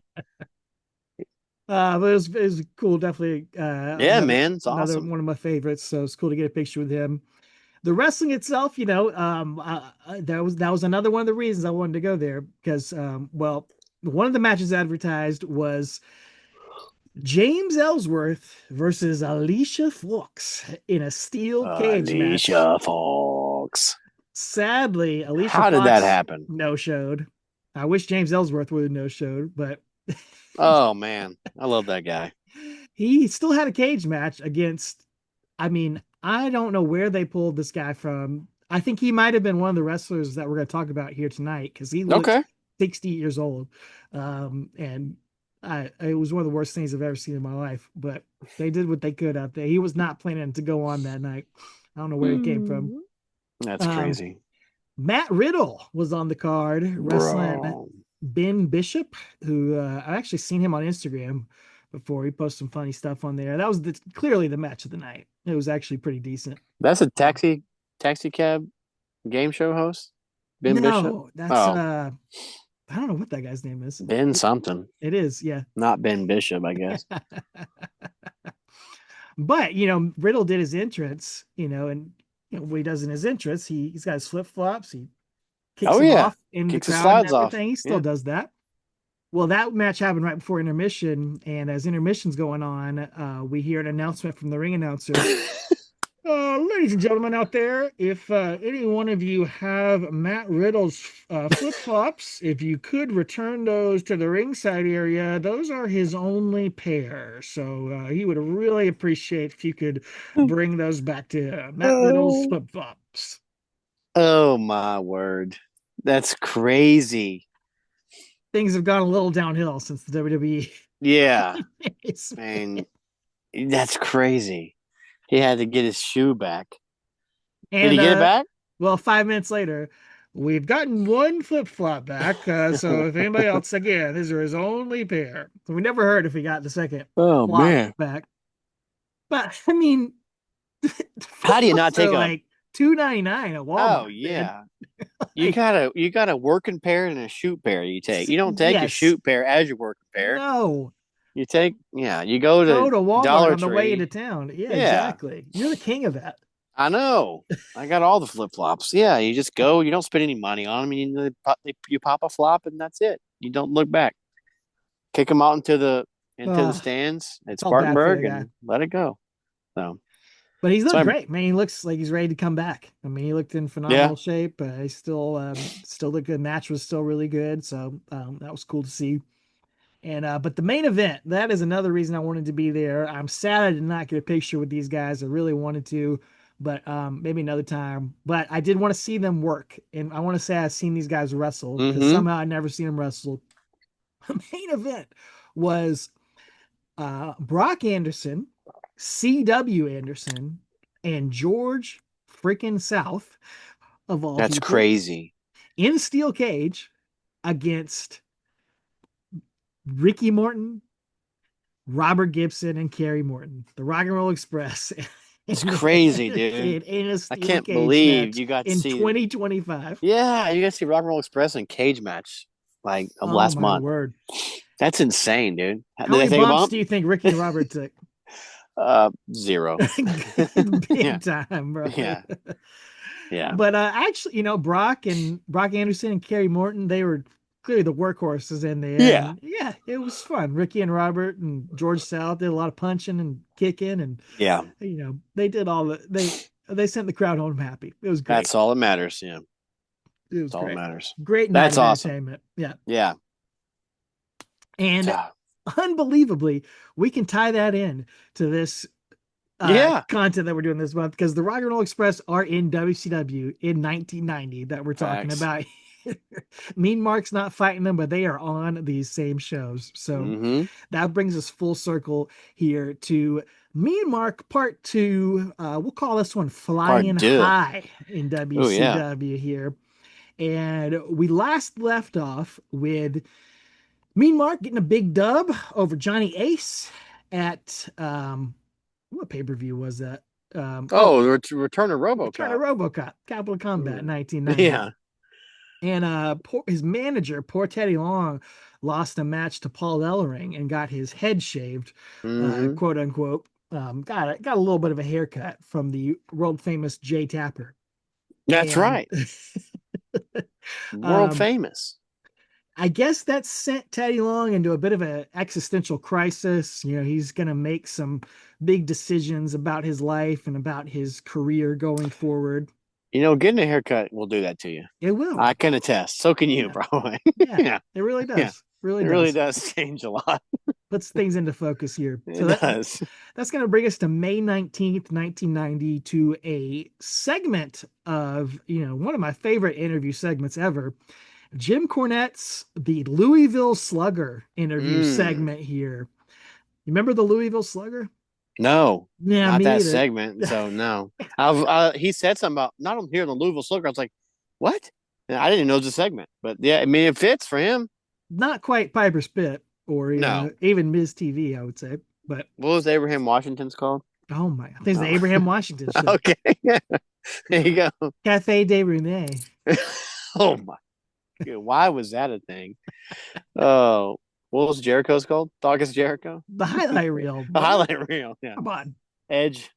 But it was cool. Definitely Yeah, man. It's another awesome. one of my favorites. So it's cool to get a picture with him. The wrestling itself, that was another one of the reasons I wanted to go there because, well, one of the matches advertised was James Ellsworth versus Alicia Fox in a steel cage match. Alicia Fox. Sadly, Alicia How did that Fox happen? no showed. I wish James Ellsworth would have no showed, but Oh man, I love that guy. he still had a cage match against. I mean, I don't know where they pulled this guy from. I think he might have been one of the wrestlers that we're going to talk about here tonight because he looked Okay. 60 years old. And it was one of the worst things I've ever seen in my life, but they did what they could out there. He was not planning to go on that night. I don't know where he came from. That's Um, crazy. Matt Riddle was on the card wrestling Bro. Ben Bishop, who I've actually seen him on Instagram before. He posted some funny stuff on there. That was clearly the match of the night. It was actually pretty decent. That's a taxi cab game show host? Ben Bishop? No, that's Oh, I don't know what that guy's name is. Ben something. It is, yeah. Not Ben Bishop, I guess. But Riddle did his entrance, and what he does in his entrance, he's got his flip flops. He kicks Oh him yeah. off in the Kicks the crowd and slides off. everything. He still Yeah. does that. Well, that match happened right before intermission, and as intermission's going on, we hear an announcement from the ring announcer. Ladies and gentlemen out there, if any one of you have Matt Riddle's flip flops, if you could return those to the ringside area, those are his only pair. So he would really appreciate if you could bring those back to him. Matt Riddle's Oh. flip flops. Oh my word. That's crazy. Things have gone a little downhill since the WWE. Yeah. Man, that's crazy. He had to get his shoe back. Did he And get it back? well, 5 minutes later, we've gotten one flip flop back. So if anybody else, again, these are his only pair. So we never heard if he got the second Oh flop man. back. But I mean, How do you not take a like $2.99 at Walmart? Oh yeah. Man. You got a working pair and a shoot pair you take. You don't take a Yes. shoot pair as your working pair. No. You take you go Go to to Walmart Dollar on the way into Tree. town. Yeah, Yeah. exactly. You're the king of that. I know. I got all the flip flops. Yeah, you just go. You don't spend any money on them. You pop a flop and that's it. You don't look back. Kick them out into the stands at Felt bad for the Spartanburg guy. and let it go. So, But he's looked so great, man. He looks like he's ready to come back. I mean, he looked in phenomenal shape. He still looked good. Match was still really good. So that was cool to see. And but the main event, that is another reason I wanted to be there. I'm sad I did not get a picture with these guys. I really wanted to, but maybe another time. But I did want to see them work, and I want to say I've seen these guys wrestle because somehow I never seen them wrestle. The main event was Brock Anderson, C.W. Anderson, and George freaking South of all that's people crazy. in a steel cage against Ricky Morton, Robert Gibson, and Kerry Morton, the Rock and Roll Express. It's crazy, dude. In a I steel can't cage believe match you got to in see. 2025. Yeah, you got to see Rock and Roll Express in cage match like of Oh last my month. word! That's insane, dude. How Did they many take a bumps bump? do you think Ricky and Robert took? Zero. Big Yeah. time, bro. Yeah. Yeah. But actually, Brock Anderson and Kerry Morton, they were clearly the workhorses in there. Yeah. And yeah, it was fun. Ricky and Robert and George South did a lot of punching and kicking, and Yeah. they did all they sent the crowd home happy. It was great. That's all that matters. Yeah. It was That's all that great. matters. Great night That's of awesome. entertainment. Yeah. Yeah. And unbelievably, we can tie that in to this Yeah. content that we're doing this month, because the Rock and Roll Express are in WCW in 1990 that we're talking Facts. about. Mean Mark's not fighting them, but they are on these same shows. So that brings us full circle here to Mean Mark Part 2. We'll call this one Flying High in WCW here. And we last left off with Mean Mark getting a big dub over Johnny Ace at what pay-per-view was that? Return of RoboCop. Return of RoboCop, Capital Combat, 1990. Yeah. And his manager, poor Teddy Long, lost a match to Paul Ellering and got his head shaved, quote unquote. Got a little bit of a haircut from the world famous Jay Tapper. That's right. World famous. I guess that sent Teddy Long into a bit of an existential crisis. He's going to make some big decisions about his life and about his career going forward. Getting a haircut will do that to you. It will. I can attest. So can you, probably. Yeah, it really does. Yeah. It really does change a lot. Puts things into focus here. It does. That's going to bring us to May 19th, 1990, to a segment of, one of my favorite interview segments ever. Jim Cornette's The Louisville Slugger interview segment here. You remember the Louisville Slugger? No, not that either. segment. So no, he said something about not here in the Louisville Slugger. I was like, what? And I didn't know it was a segment, but yeah, I mean, it fits for him. Not quite Piper Spit or even Ms. TV, I would say. But what was Abraham Washington's called? Oh my! I think it's the Abraham Washington show. Okay, yeah. There you go. Cafe de Rene. Oh my! Why was that a thing? Oh. What was Jericho's called? August Jericho? The highlight reel. The highlight reel, yeah. Come on. Edge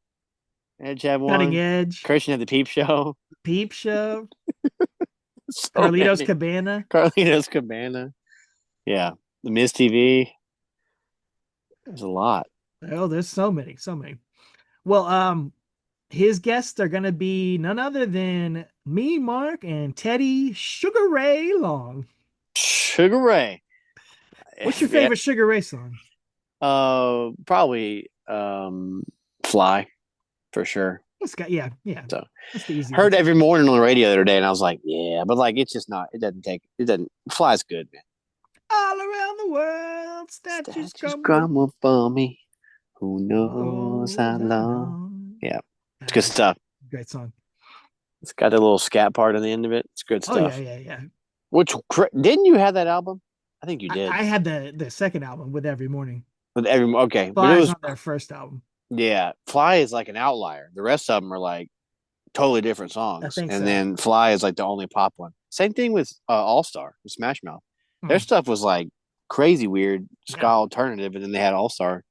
had one. Cutting Edge. Christian had the Peep Show. Peep Show. Carlito's Cabana. Carlito's Cabana. Yeah. The Miz TV. There's a lot. Oh, there's so many. Well, his guests are going to be none other than me, Mark, and Teddy Sugar Ray Long. Sugar Ray. What's your favorite Sugar Ray song? Probably Fly, for sure. Yeah. So that's the easy heard every morning on the radio the other day, and I was like, yeah, but like it's just not. It doesn't. Fly's good, man. All around the world, statues come for me. Who knows how long? Yeah, it's good stuff. Great song. It's got a little scat part at the end of it. It's good stuff. Oh yeah. Which didn't you have that album? I think you did. I had the second album with Every Morning. Okay, but it was on their first album. Yeah, Fly is like an outlier. The rest of them are like totally different songs, then Fly is like the only pop one. Same thing with All Star, with Smash Mouth. Their stuff was like crazy weird ska alternative, and then they had All Star.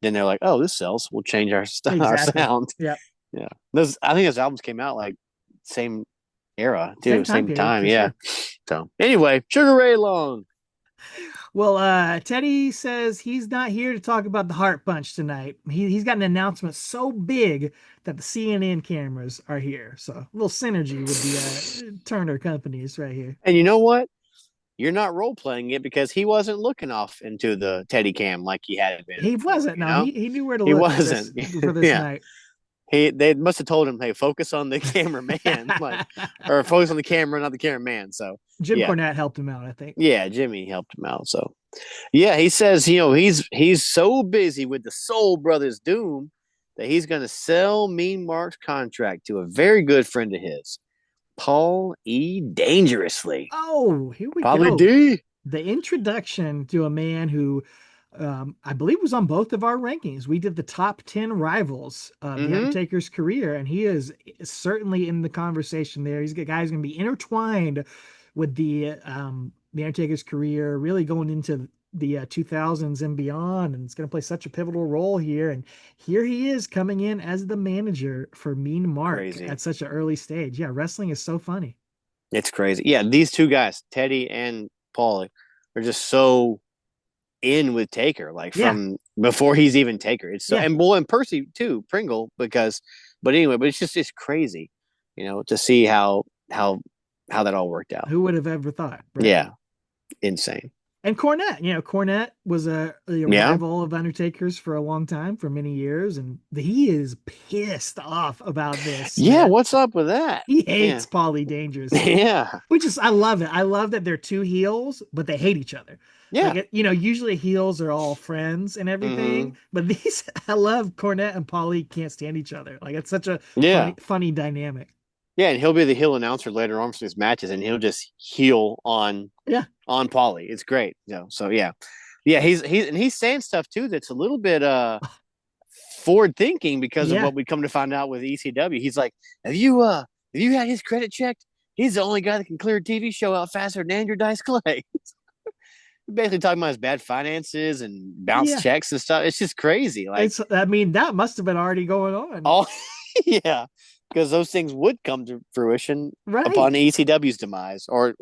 Then they're like, "Oh, this sells. We'll change our our sound." Yeah. I think those albums came out like same era too, same time. Yeah. Sure. So anyway, Sugar Ray Long. Well, Teddy says he's not here to talk about the Heart Punch tonight. He's got an announcement so big that the CNN cameras are here. So a little synergy with the Turner companies right here. And you know what? You're not role playing it because he wasn't looking off into the Teddy cam like he had been. He wasn't. No, he knew where to look. He wasn't for this night. They must have told him, "Hey, focus on the cameraman, or focus on the camera, not the cameraman." So Jim Cornette helped him out, I think. Yeah, Jimmy helped him out. So yeah, he says he's so busy with the Soul Brothers Doom that he's going to sell Mean Mark's contract to a very good friend of his, Paul E. Dangerously. Oh, here we Paulie go. D. The introduction to a man who I believe was on both of our rankings. We did the top 10 rivals of the Undertaker's career, and he is certainly in the conversation there. He's a guy who's going to be intertwined with the Undertaker's career, really going into the 2000s and beyond, and it's going to play such a pivotal role here. And here he is coming in as the manager for Mean Mark Crazy. at such an early stage. Yeah, wrestling is so funny. It's crazy. Yeah, these two guys, Teddy and Paulie, are just so in with Taker, like Yeah, from before he's even Taker. It's so yeah. and Bull and Percy too, Pringle, because but anyway, but it's crazy, to see how that all worked out. Who would have ever thought, right? Yeah, insane. And Cornette, Cornette was a Yeah. rival of Undertaker's for a long time, for many years, and he is pissed off about this, Yeah, man. what's up with that? He Yeah. hates Paulie Dangerously, Yeah. which is, I love it. I love that they're two heels, but they hate each other. Yeah. Like, usually heels are all friends and Hmm. everything, but these, I love Cornette and Paulie can't stand each other. Like, it's such a Yeah. funny dynamic. Yeah, and he'll be the heel announcer later on for these matches, and he'll just heel on Yeah. Paulie. It's great. So yeah. Yeah, he's saying stuff too that's a little bit forward thinking because of Yeah. what we come to find out with ECW. He's like, have you had his credit checked? He's the only guy that can clear a TV show out faster than Andrew Dice Clay. Basically talking about his bad finances and bounce Yeah. checks and stuff. It's just crazy. Like That must have been already going on. all yeah. Because those things would come to fruition Right. upon ECW's demise or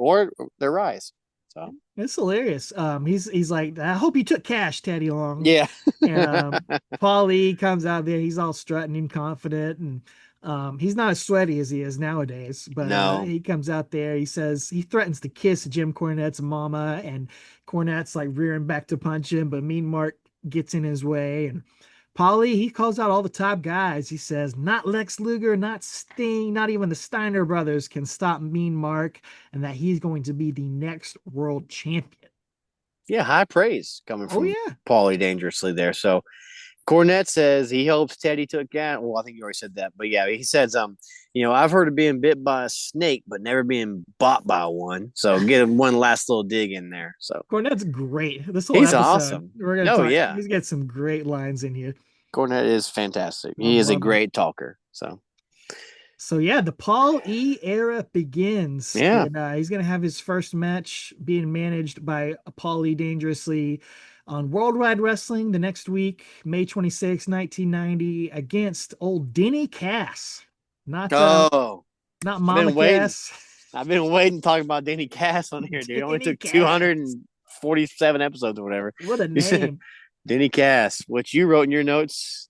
their rise. So It's hilarious. He's like, I hope you took cash, Teddy Long. yeah. And Paulie comes out there, he's all strutting and confident, and he's not as sweaty as he is nowadays, but No. he comes out there, he says he threatens to kiss Jim Cornette's mama, and Cornette's like rearing back to punch him, but Mean Mark gets in his way, and Paulie, he calls out all the top guys. He says, not Lex Luger, not Sting, not even the Steiner brothers can stop Mean Mark, and that he's going to be the next world champion. Yeah, high praise coming Oh, from yeah. Paulie Dangerously there. So Cornette says he hopes Teddy took out. Well, I think you already said that, but yeah, he says, I've heard of being bit by a snake, but never being bought by one. So get him one last little dig in there. So Cornette's great. This whole he's episode, awesome. we're gonna Oh talk. yeah, He's got some great lines in here. Cornette is fantastic. He I'm is a loving it. great talker. So yeah, the Paul E era begins, Yeah. and he's gonna have his first match being managed by Paul E Dangerously on Worldwide Wrestling the next week, May 26, 1990, against old Denny Cass. Not I've Mama been waiting. Cass. I've been waiting to talk about Danny Cass on here, dude. It only Denny took Cass. 247 episodes or whatever. What a You said name. Denny Cass, what you wrote in your notes.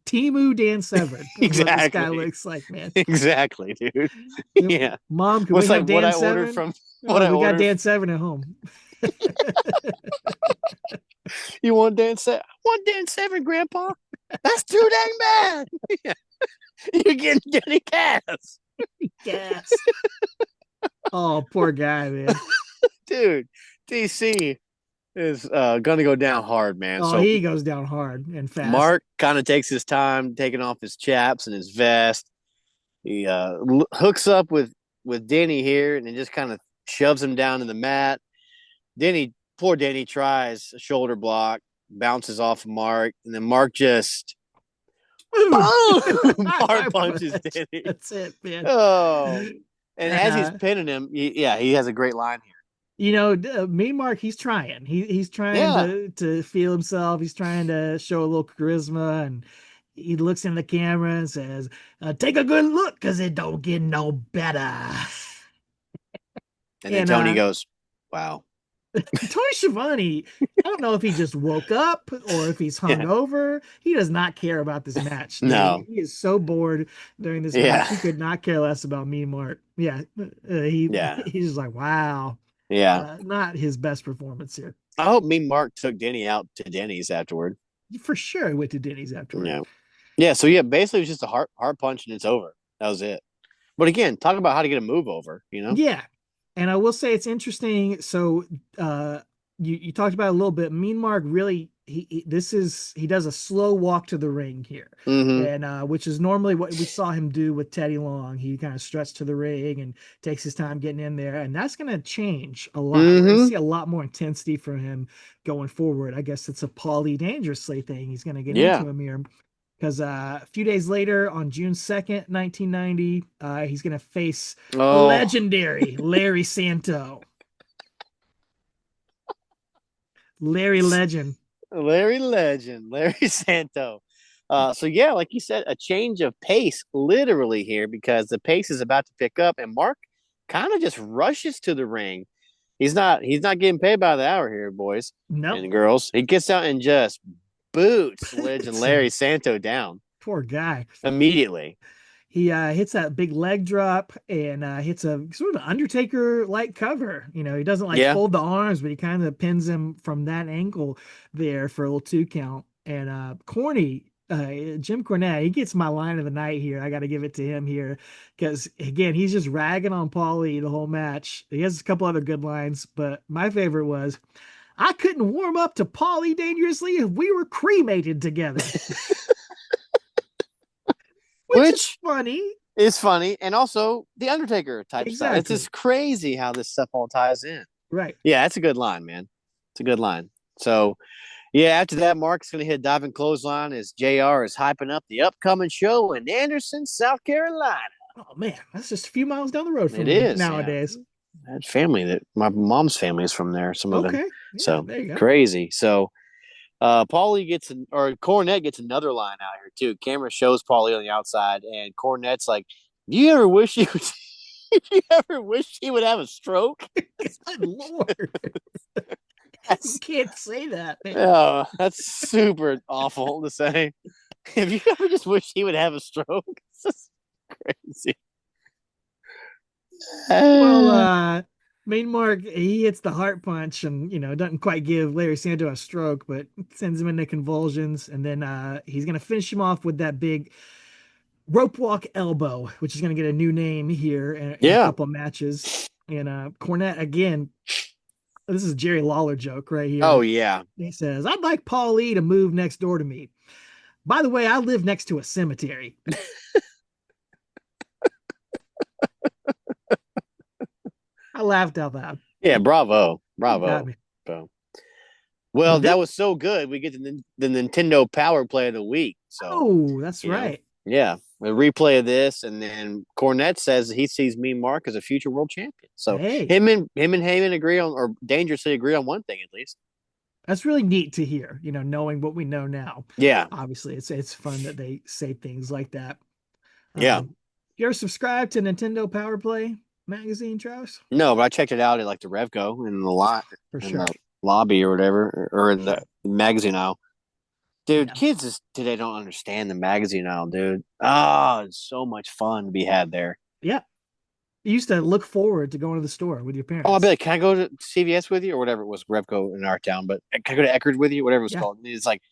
Timu Dan Severn. That's what this guy Exactly. looks like, man. Exactly, dude. Yeah. Mom, can What's we have like what Dan I ordered Severn? from Oh, what I we got ordered. Dan Severn at home. You want Dan Severn? I want Dan Severn, Grandpa. That's too dang bad. Yeah. You're getting Denny Cass. Yes. Oh, poor guy, man. Dude, DC is gonna go down hard, man. Oh, So he goes down hard and fast. Mark kind of takes his time taking off his chaps and his vest. He hooks up with Denny here and then just kind of shoves him down to the mat. Poor Denny tries a shoulder block, bounces off of Mark, and then Mark just Mark punches Denny. That's it, man. Oh, and as he's pinning him, he has a great line here. Mean Mark, he's trying. He's trying to feel himself. He's trying to show a little charisma, and he looks in the camera and says, "Take a good look, because it don't get no better." And then Tony goes, "Wow." Tony Schiavone, I don't know if he just woke up or if he's hungover. He does not care about this match. No. He is so bored during this match. He could not care less about Mean Mark. Yeah. He's just like, wow. Yeah. Not his best performance here. I hope Mean Mark took Denny out to Denny's afterward. For sure, he went to Denny's afterward. Yeah. Yeah. So, basically it was just a hard punch and it's over. That was it. But again, talk about how to get a move over, Yeah. And I will say it's interesting. So you talked about it a little bit. Mean Mark really he does a slow walk to the ring here, and which is normally what we saw him do with Teddy Long. He kind of struts to the ring and takes his time getting in there, and that's going to change a lot. We're going to see a lot more intensity from him going forward. I guess it's a Paulie Dangerously thing. He's going to get into him here. Because a few days later, on June 2nd, 1990, he's going to face legendary Larry Santo. Larry Legend. Larry Santo. So yeah, like you said, a change of pace literally here because the pace is about to pick up, and Mark kind of just rushes to the ring. He's not getting paid by the hour here, boys Nope. and girls. He gets out and just boots Legend Larry Santo down Poor guy. immediately. He hits that big leg drop and hits a sort of Undertaker like cover. He doesn't like Yeah. fold the arms, but he kind of pins him from that angle there for a little 2 count. And Corny, Jim Cornette, he gets my line of the night here. I got to give it to him here because, again, he's just ragging on Paulie the whole match. He has a couple other good lines, but my favorite was, I couldn't warm up to Paulie dangerously if we were cremated together. Which is funny. It's funny. And also the Undertaker type stuff. It's just crazy how this stuff all ties in. Right. Yeah, that's a good line, man. It's a good line. So, yeah, after that, Mark's going to hit diving clothesline as JR is hyping up the upcoming show in Anderson, South Carolina. Oh, man, that's just a few miles down the road from it me is nowadays. Yeah. That family, that my mom's family is from there, some of them. Yeah, so, crazy. So, Paulie Cornette gets another line out here, too. Camera shows Paulie on the outside, and Cornette's like, do you ever wish he would have a stroke? Good Lord. You can't say that, man. Oh, that's super awful to say. Have you ever just wished he would have a stroke? It's just crazy. Well, Main Mark, he hits the heart punch and, doesn't quite give Larry Santo a stroke, but sends him into convulsions. And then he's going to finish him off with that big rope walk elbow, which is going to get a new name here in a couple matches. And Cornette, again, this is a Jerry Lawler joke right here. Oh, yeah. He says, I'd like Paulie to move next door to me. By the way, I live next to a cemetery. I laughed out loud. Yeah, bravo. So, well, that was so good. We get the Nintendo Power Play of the Week. So, that's right. Yeah, a replay of this, and then Cornette says he sees Mean Mark as a future world champion. So him and Heyman agree on, or dangerously agree on one thing at least. That's really neat to hear. Knowing what we know now. Yeah, obviously it's fun that they say things like that. Yeah. You ever subscribe to Nintendo Power Play magazine, Travis? No, but I checked it out at like the Revco in the lot, for sure, the lobby or whatever, or in the magazine aisle. Dude, kids today don't understand the magazine aisle, dude. It's so much fun to be had there. Yeah. You used to look forward to going to the store with your parents. Oh, I'd be like, can I go to CVS with you? Or whatever it was, Revco in our town. But can I go to Eckerd with you? Whatever it was called. And it's like,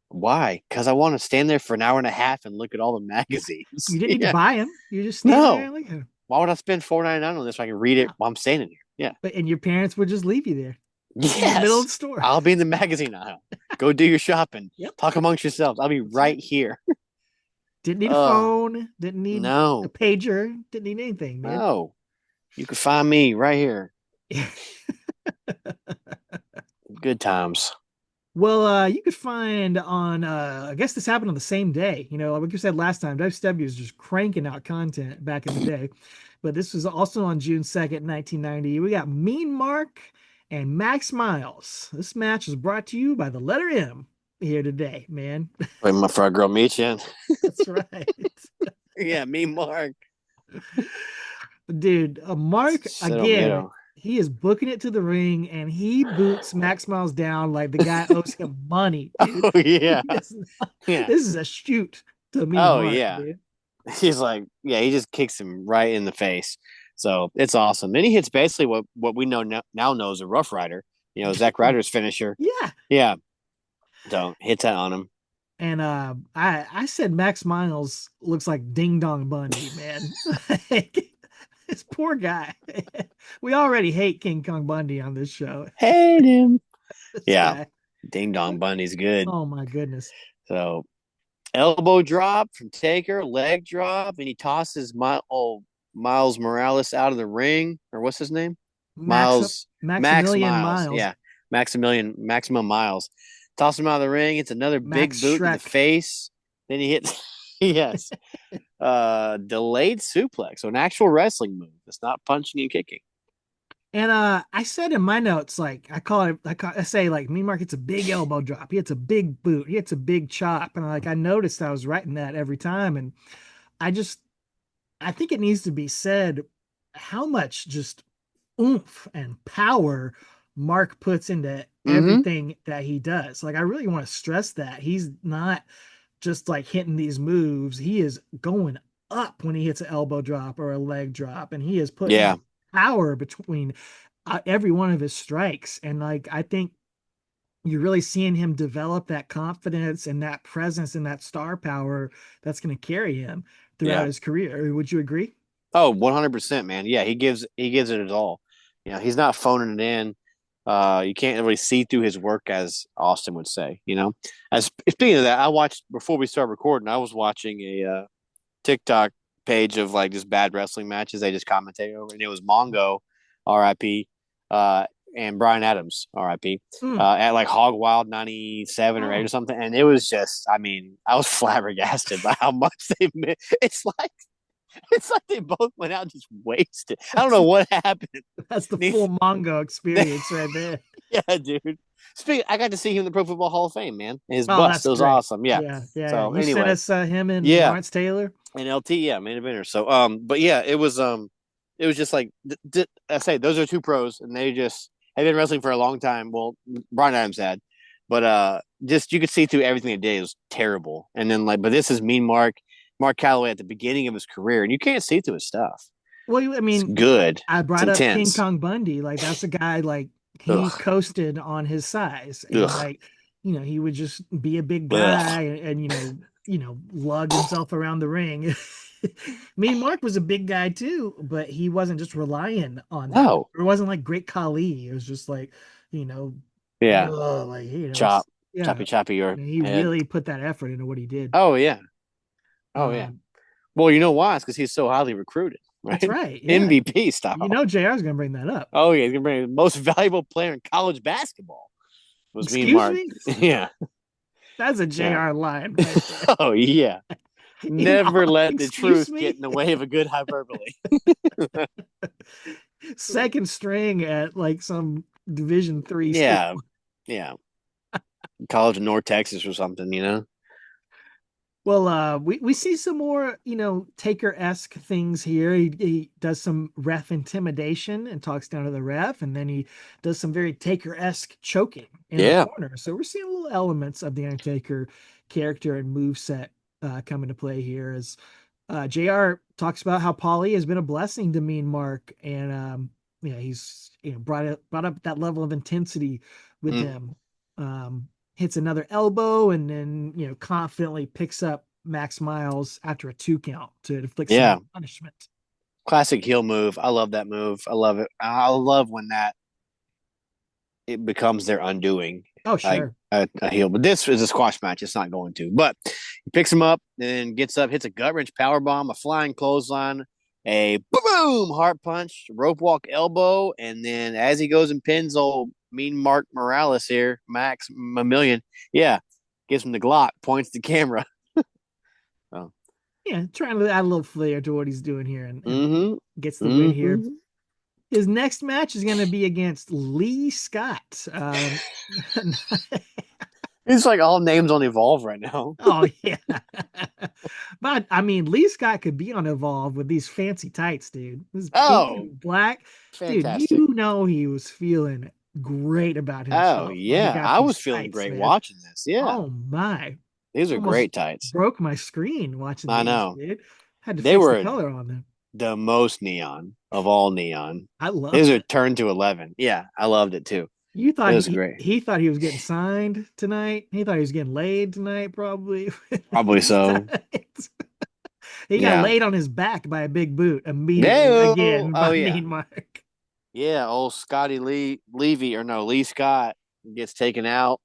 why? Because I want to stand there for an hour and a half and look at all the magazines. You didn't need to buy them. You just stand there and look at them. Why would I spend $4.99 on this so I can read it while I'm standing here? Yeah. And your parents would just leave you there. Yes. In the middle of the store. I'll be in the magazine aisle. Go do your shopping. Talk amongst yourselves. I'll be right here. Didn't need a phone. Didn't need a pager. Didn't need anything, man. No. You can find me right here. Good times. Well, you could find on, I guess this happened on the same day. Like you said last time, WCW was just cranking out content back in the day. But this was also on June 2nd, 1990. We got Mean Mark and Max Miles. This match is brought to you by the letter M here today, man. Wait, my frog girl meet you. That's right. Yeah, Mean Mark. Dude, Mark, again, he is booking it to the ring and he boots Max Miles down like the guy owes him money. Dude. Oh, yeah. This is a shoot to me. Oh, Mark, yeah. Dude. He's like, he just kicks him right in the face. So it's awesome. Then he hits basically what we now know is a Rough Rider. Zack Ryder's finisher. Yeah. Yeah. So hits that on him. And I said Max Miles looks like Ding Dong Bundy, man. This poor guy. We already hate King Kong Bundy on this show. Hate him. Guy. Ding Dong Bundy's good. Oh my goodness. So elbow drop from Taker, leg drop, and he tosses Miles Morales out of the ring, or what's his name? Maximilian Miles. Yeah, Maximum Miles. Toss him out of the ring. It's another big boot in the face. Then he hits, delayed suplex. So an actual wrestling move. It's not punching and kicking. And I said in my notes, like I say like Mean Mark hits a big elbow drop, he hits a big boot, he hits a big chop, and like I noticed I was writing that every time, and I just I think it needs to be said how much just oomph and power Mark puts into Mm-hmm. everything that he does. Like I really want to stress that he's not just like hitting these moves. He is going up when he hits an elbow drop or a leg drop, and he is Yeah. putting power between every one of his strikes. And like I think you're really seeing him develop that confidence and that presence and that star power that's going to carry him throughout Yeah. his career. Would you agree? Oh, 100%, man. Yeah, he gives it his all. He's not phoning it in. You can't really see through his work, as Austin would say. As speaking of that, I watched before we started recording. I was watching a TikTok page of like just bad wrestling matches they just commentate over, and it was Mongo, R.I.P. Uh, and Brian Adams, R.I.P. Mm. At like Hog Wild 97 or 8 or Oh, something, and it was just, I mean, I was flabbergasted by how much they missed. It's like they both went out just wasted. I don't that's know what happened. that's the full Mongo experience right there. Yeah, dude. Speaking, I got to see him in the Pro Football Hall of Fame, man. His Oh, bust, that's it was great. awesome. Yeah. Yeah, yeah, yeah. So You sent anyway, us him and yeah, Lawrence Taylor. and LT, yeah, main eventer. So but yeah, it was just like I say, those are two pros, and they just have been wrestling for a long time. Well, Brian Adams had, but just you could see through everything they did. It was terrible, and then but this is Mean Mark Calloway at the beginning of his career, and you can't see through his stuff. Well, I It's mean, good. I It's brought up King intense. Kong Bundy. Like that's a guy like he Ugh. coasted on his size, and Ugh. like he would just be a big Ugh. guy and lug himself around the ring. Mean Mark was a big guy too, but he wasn't just relying on that. No. It wasn't like Great Khali. It was just like you know, Yeah. ugh, like Chop. yeah. Choppy choppy your He head. really put that effort into what he did. Oh yeah. Oh yeah. Um, Well, you know why? It's because he's so highly recruited, that's right? right. Yeah, MVP style. JR's gonna bring that up. Oh yeah, he's gonna bring the most valuable player in college basketball. Was me and Excuse Mark. me. Yeah. That's a Yeah. JR line right there. Oh yeah. Never let the Excuse truth get me. in the way of a good hyperbole. Second string at like some Division 3 school. Yeah. Yeah. College of North Texas or something. Well, we see some more, Taker-esque things here. He does some ref intimidation and talks down to the ref, and then he does some very Taker-esque choking in the Yeah. corner. So we're seeing little elements of the Undertaker character and move set come into play here as JR talks about how Paulie has been a blessing to Mean Mark, and he's brought up that level of intensity with Mm. him. Hits another elbow and then confidently picks up Max Miles after a 2 count to inflict some Yeah. more punishment. Classic heel move. I love that move. I love it. I love when that it becomes their undoing. Oh, Like sure. a heel. But this is a squash match. It's not going to. But he picks him up, then gets up, hits a gut wrench power bomb, a flying clothesline, a boom heart punch, rope walk elbow, and then as he goes and pins old Mean Mark Morales here, Max Mamillion, yeah, gives him the Glock, points the camera. Oh. Yeah, trying to add a little flair to what he's doing here and Mm-hmm. gets the win here. Mm-hmm. His next match is going to be against Lee Scott. It's like all names on Evolve right now. Oh yeah, but I mean, Lee Scott could be on Evolve with these fancy tights, dude. This pink Oh, and black, dude. fantastic. He was feeling great about Oh himself when he yeah, got I these was feeling tights, great man. watching this. Yeah, Oh my, these are almost great tights. broke my screen watching I these, know. dude. Had to They fix the were color on them. the most neon of all neon. I These loved are it. turned to 11. Yeah, I loved it too. You It thought was great. he thought he was getting signed tonight. He thought he was getting laid tonight, probably. Probably so. He got Yeah. laid on his back by a big boot immediately No. again Oh by yeah. Mean Mark. Yeah. Old Scotty Levy or no Lee Scott gets taken out,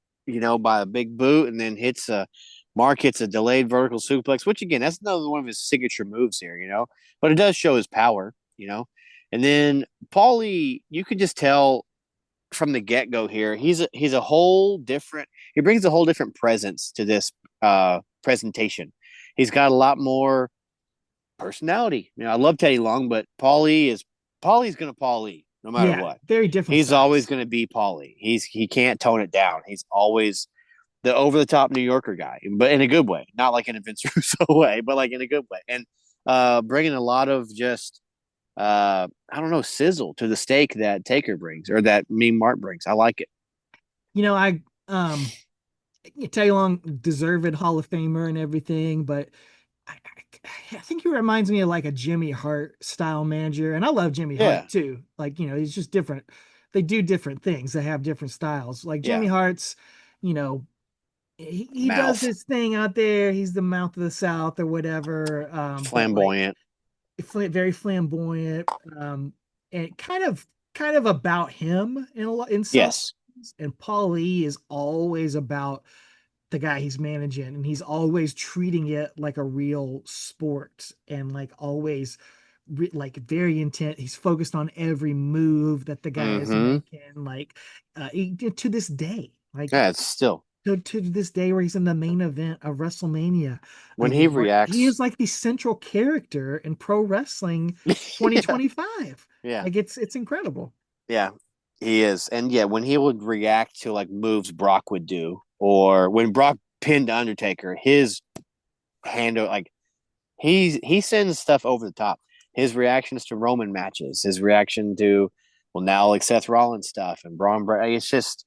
by a big boot, and then Mark hits a delayed vertical suplex, which again, that's another one of his signature moves here. But it does show his power. And then Paulie, you could just tell from the get go here, he's a whole different. He brings a whole different presence to this presentation. He's got a lot more personality. I love Teddy Long, but Paulie's gonna Paulie. no matter Yeah, what. very different He's always styles. going to be Paulie. He can't tone it down. He's always the over the top New Yorker guy, but in a good way, not like in a Vince Russo way, but like in a good way, and bringing a lot of just I don't know, sizzle to the steak that Taker brings or that Mean Mark brings. I like it. I Teddy Long deserved Hall of Famer and everything, but I think he reminds me of like a Jimmy Hart style manager, and I love Jimmy Yeah, Hart too. Like, he's just different. They do different things. They have different styles. Like yeah, Jimmy Hart's, you know, he does mouth his thing out there. He's the mouth of the South or whatever. But like flamboyant. very flamboyant, and kind of about him in some Yes. ways. And Paul Lee is always about the guy he's managing, and he's always treating it like a real sport, and like always like very intent. He's focused on every move that the guy is Mm-hmm. making, like to this day, like Yeah, it's still to this day where he's in the main event of WrestleMania when he again, where he reacts. is like the central character in pro wrestling Yeah, 2025. yeah, Like it's incredible. yeah. He is, and yeah, when he would react to like moves Brock would do, or when Brock pinned Undertaker, his handle like he sends stuff over the top. His reactions to Roman matches, his reaction to well now like Seth Rollins stuff and Braun. It's just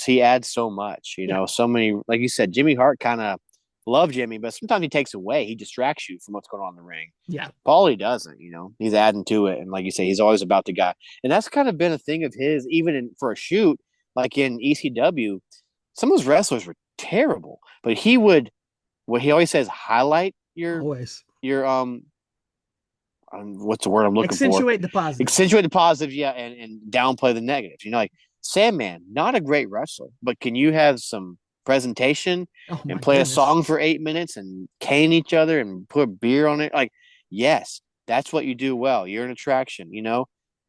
he adds so much, Yeah, so many. Like you said, Jimmy Hart kind of love Jimmy, but sometimes he takes away. He distracts you from what's going on in the ring. yeah. Paulie doesn't, he's adding to it, and like you say, he's always about the guy, and that's kind of been a thing of his, even for a shoot like in ECW. Some of those wrestlers were terrible, but he would what he always says highlight Always your what's the word I'm looking for? accentuate the positives. Accentuate the positives, yeah, and downplay the negatives. Like Sandman, not a great wrestler, but can you have some presentation Oh my and play a goodness. song for 8 minutes and cane each other and put beer on it? Like, yes, that's what you do well. You're an attraction.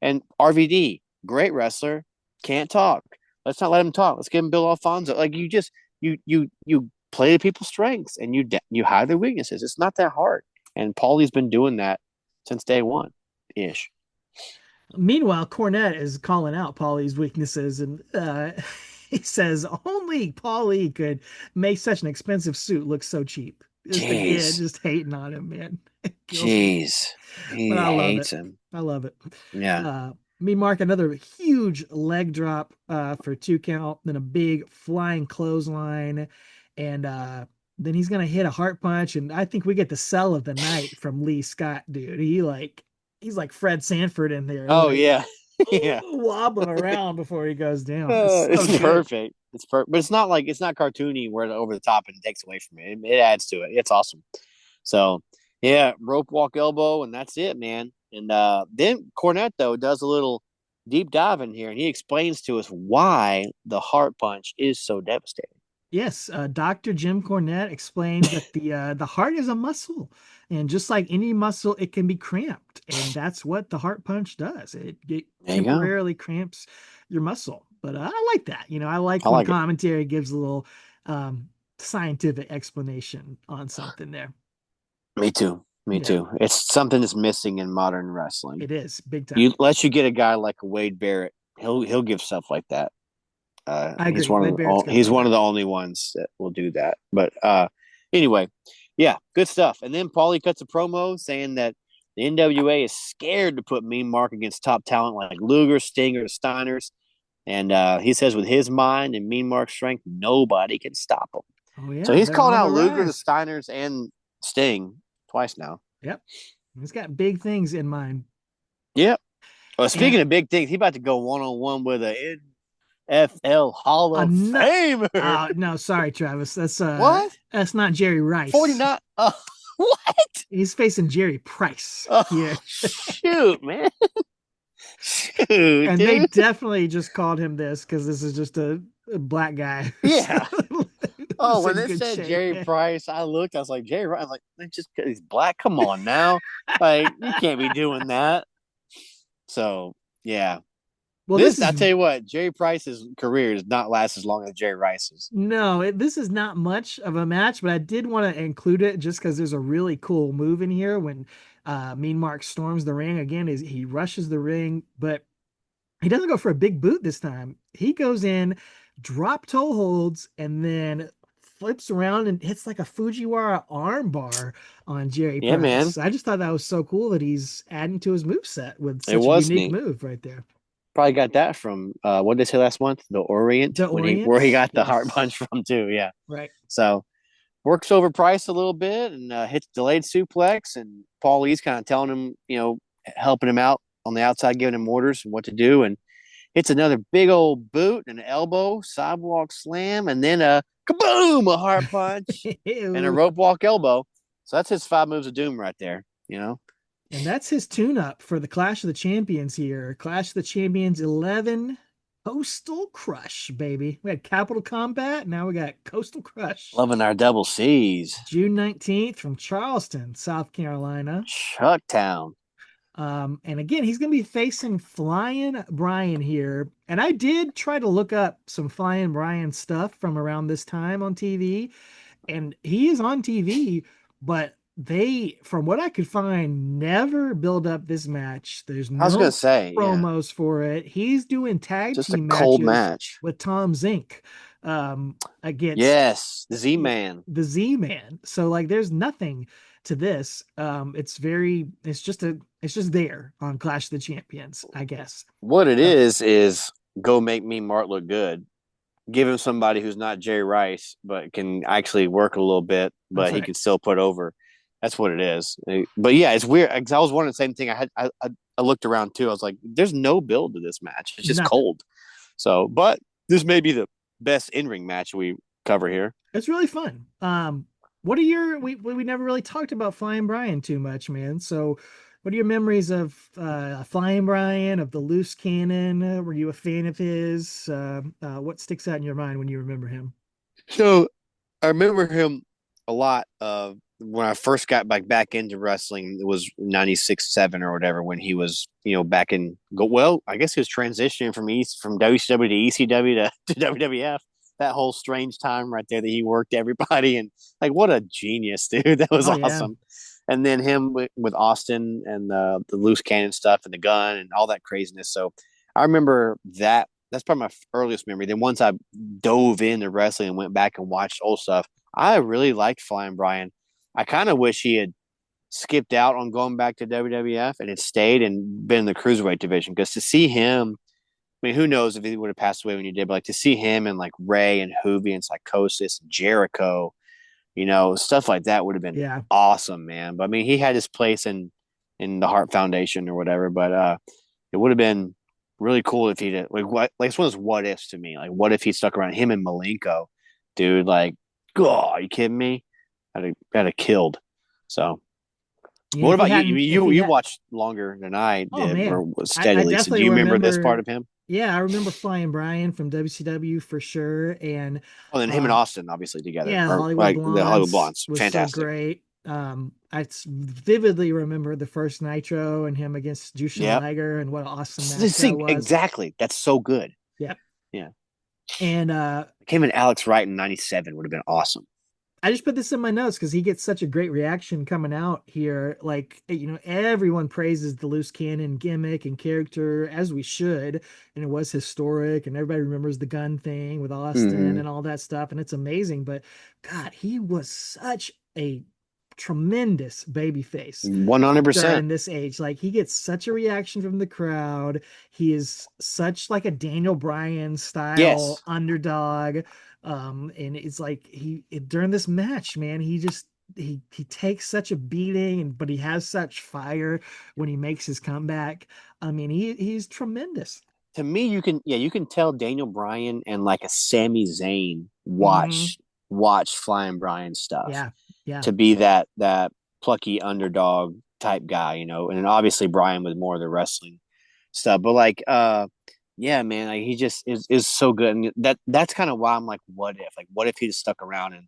And RVD, great wrestler, can't talk. Let's not let him talk. Let's give him Bill Alfonso. Like you play to people's strengths and you hide their weaknesses. It's not that hard. And Paulie's been doing that since day one ish. Meanwhile, Cornette is calling out Paulie's weaknesses, and he says only Paulie could make such an expensive suit look so cheap. Just again, Jeez. just hating on him, man. It kills me. Jeez. But He I love it. hates him. I love it. Yeah. Me mark another huge leg drop for 2 count, then a big flying clothesline, and then he's gonna hit a heart punch, and I think we get the sell of the night from Lee Scott, dude. He's like Fred Sanford in there, Oh, like yeah. Yeah. wobbling around before he goes down. It's so It's good. perfect. It's perfect. But it's not cartoony where it's over the top and it takes away from it. It adds to it. It's awesome. So, yeah, rope walk elbow, and that's it, man. And then Cornette, though, does a little deep dive in here, and he explains to us why the heart punch is so devastating. Yes, Dr. Jim Cornette explains that the heart is a muscle, and just like any muscle, it can be cramped, and that's what the heart punch does. It There you go. temporarily cramps your muscle. But I like that. I like I when like it. commentary gives a little scientific explanation on something there. Me too. Me Yeah, too. It's something that's missing in modern wrestling. it is big time. Unless you get a guy like Wade Barrett, he'll give stuff like that. I He's agree. one Wade of Barrett's the good he's about one of that. the only ones that will do that. But anyway, yeah, good stuff. And then Paulie cuts a promo saying that the NWA is scared to put Mean Mark against top talent like Luger, Stinger, Steiners. And he says with his mind and Mean Mark's strength, nobody can stop him. Oh So yeah, he's they're called on the out Luger, the rise. Steiners, and Sting twice now. Yep, he's got big things in mind. Yep. Well, And speaking of big things, he about to go one on one with a NFL Hall of no, Famer. no, sorry, Travis. What? That's not Jerry Rice. 49? What? He's facing Jerry Price Oh, here. shoot, man. Shoot, And they dude. definitely just called him this because this is just a black guy who's, Yeah. Oh, who's when in it good said shape. Jerry Yeah. Price, I looked, I was like, Jerry Price. I was like, "It's just because he's black. Come on now. Like, you can't be doing that. So, yeah. Well, this I is tell you what, Jerry Price's career does not last as long as Jerry Rice's. no, this is not much of a match, but I did want to include it just because there's a really cool move in here when Mean Mark storms the ring again. Is he rushes the ring, but He doesn't go for a big boot this time. He goes in, drop toe holds, and then flips around and hits like a Fujiwara arm bar on Jerry Yeah, man. Price. I just thought that was so cool that he's adding to his move set with It such a was unique neat. move right there. Probably got that from what did they say last month? The Orient The when he where he Orient, got the heart yes, punch from too. Yeah. right. So works over Price a little bit and hits delayed suplex, and Paul Lee's kind of telling him, helping him out on the outside, giving him orders and what to do, and hits another big old boot and an elbow, sidewalk slam, and then a kaboom, a heart punch, and a Ew. rope walk elbow. So that's his 5 moves of doom right there. And that's his tune-up for the Clash of the Champions here. Clash of the Champions 11, Coastal Crush, baby. We had Capital Combat, now we got Coastal Crush. Loving our double C's. June 19th from Charleston, South Carolina. Chucktown. And again, he's going to be facing Flyin Brian here. And I did try to look up some Flyin Brian stuff from around this time on TV. And he is on TV, but they, from what I could find, never build up this match. There's I was gonna no say, yeah, promos for it. He's doing tag just a team cold matches match. with Tom Zink against Yes, the Z Man. the Z-Man. So like there's nothing to this. It's just there on Clash of the Champions, I guess. What it So is go make me Mart look good. Give him somebody who's not Jerry Rice, but can actually work a little bit, that's but he right. can still put over. That's what it is. But yeah, it's weird. I was wondering the same thing. I looked around too. I was like, there's no build to this match. It's just Nothing. cold. So, but this may be the best in ring match we cover here. It's really fun. What are your we never really talked about Flying Brian too much, man. So what are your memories of Flying Brian, of the loose cannon? Were you a fan of his? What sticks out in your mind when you remember him? So I remember him a lot when I first got back into wrestling. It was 96-7 or whatever when he was, back in well, I guess he was transitioning from WCW to ECW to WWF. That whole strange time right there that he worked everybody, and like what a genius, dude. That was Oh yeah. awesome. And then him with Austin and the loose cannon stuff and the gun and all that craziness. So I remember that. That's probably my earliest memory. Then once I dove into wrestling and went back and watched old stuff, I really liked Flying Brian. I kind of wish he had skipped out on going back to WWF and had stayed and been in the cruiserweight division, because to see him, I mean, who knows if he would have passed away when he did, but like to see him and like Ray and Hoovy and Psychosis and Jericho, stuff like that would have been Yeah. awesome, man. But I mean, he had his place in the Heart Foundation or whatever, but it would have been really cool if he did. It's one of those what ifs to me. Like, what if he stuck around him and Malenko, dude? Like, oh, are you kidding me? I'd have killed. So, Yeah, what if he about you? hadn't if You he you had watched longer than I oh did, or man. was I steadily. So, do definitely you remember this part remember of him? yeah, I remember Flying Brian from WCW for sure. And Oh, and him and um Austin obviously together, yeah, or Hollywood like the Hollywood Blondes Blondes, was so fantastic. great. Vividly remember the first Nitro and him against Jushin Yep. Liger and what an awesome match that See, was. exactly. That's so good. Yep. Yeah. And Him and Alex Wright in '97 would have been awesome. I just put this in my notes because he gets such a great reaction coming out here. Like, everyone praises the loose cannon gimmick and character, as we should. And it was historic, and everybody remembers the gun thing with Austin Mm-hmm. and all that stuff. And it's amazing. But God, he was such a tremendous baby face 100%. during this age. Like, he gets such a reaction from the crowd. He is such like a Daniel Bryan style Yes. underdog. And it's like during this match, man, he takes such a beating, but he has such fire when he makes his comeback. I mean, he's tremendous. To me, you can tell Daniel Bryan and like a Sami Zayn Hmm. watch Flying Brian stuff Yeah, yeah, to be that plucky underdog type guy, and then obviously Bryan was more of the wrestling stuff, but like yeah, man, like he just is so good, and that's kind of why I'm like, what if he just stuck around, and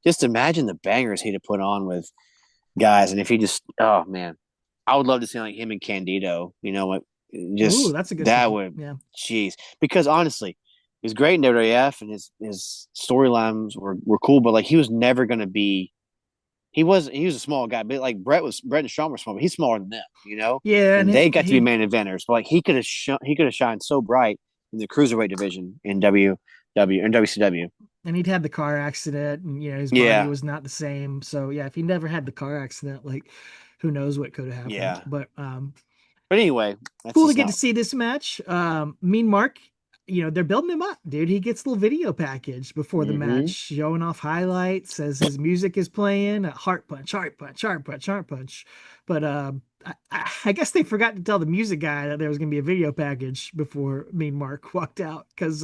just imagine the bangers he'd have put on with guys, and if he just, oh man, I would love to see like him and Candido, like ooh, just that's a good that point. would, Yeah, jeez, because honestly, he's great in WWF and his storylines were cool, but like he was never going to be he was a small guy, but like Brett and Strong were small, but he's smaller than them, Yeah, and and they got to be main eventers. But like he could have shined so bright in the cruiserweight division in WCW. and he'd had the car accident, and his body Yeah, was not the same. So yeah, if he never had the car accident, like who knows what could have happened. yeah. But But anyway, that's cool to just get not. to see this match. Mean Mark, they're building him up, dude. He gets a little video package before the match, Mm-hmm. showing off highlights as his music is playing. Heart punch, heart punch, heart punch, heart punch. But I guess they forgot to tell the music guy that there was going to be a video package before Mean Mark walked out, because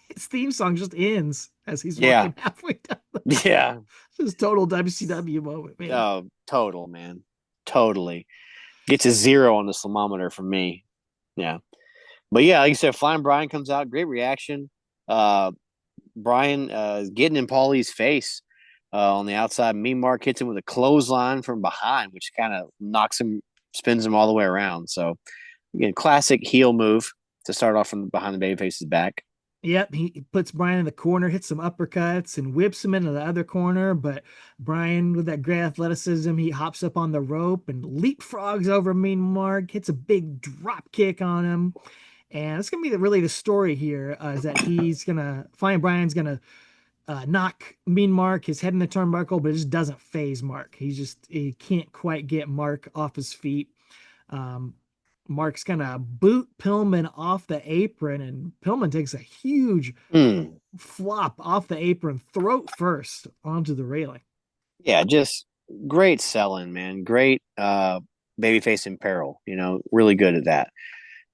his theme song just ends as he's Yeah, walking halfway down. yeah. This total WCW moment, man. Oh, total man, totally. Gets a 0 on the thermometer from me. Yeah. But yeah, like you said, Flying Brian comes out, great reaction. Uh, Brian is getting in Paulie's face on the outside. Mean Mark hits him with a clothesline from behind, which kind of spins him all the way around. So, again, classic heel move to start off from behind the babyface's back. Yep, he puts Brian in the corner, hits some uppercuts, and whips him into the other corner. But Brian, with that great athleticism, he hops up on the rope and leapfrogs over Mean Mark, hits a big drop kick on him. And it's gonna be really the story here, is that Flying Brian's gonna knock Mean Mark, his head in the turnbuckle, but it just doesn't phase Mark. He can't quite get Mark off his feet. Um, Mark's gonna boot Pillman off the apron, and Pillman takes a huge flop off the apron, throat first onto the railing. Yeah, just great selling, man. Great babyface in peril. Really good at that.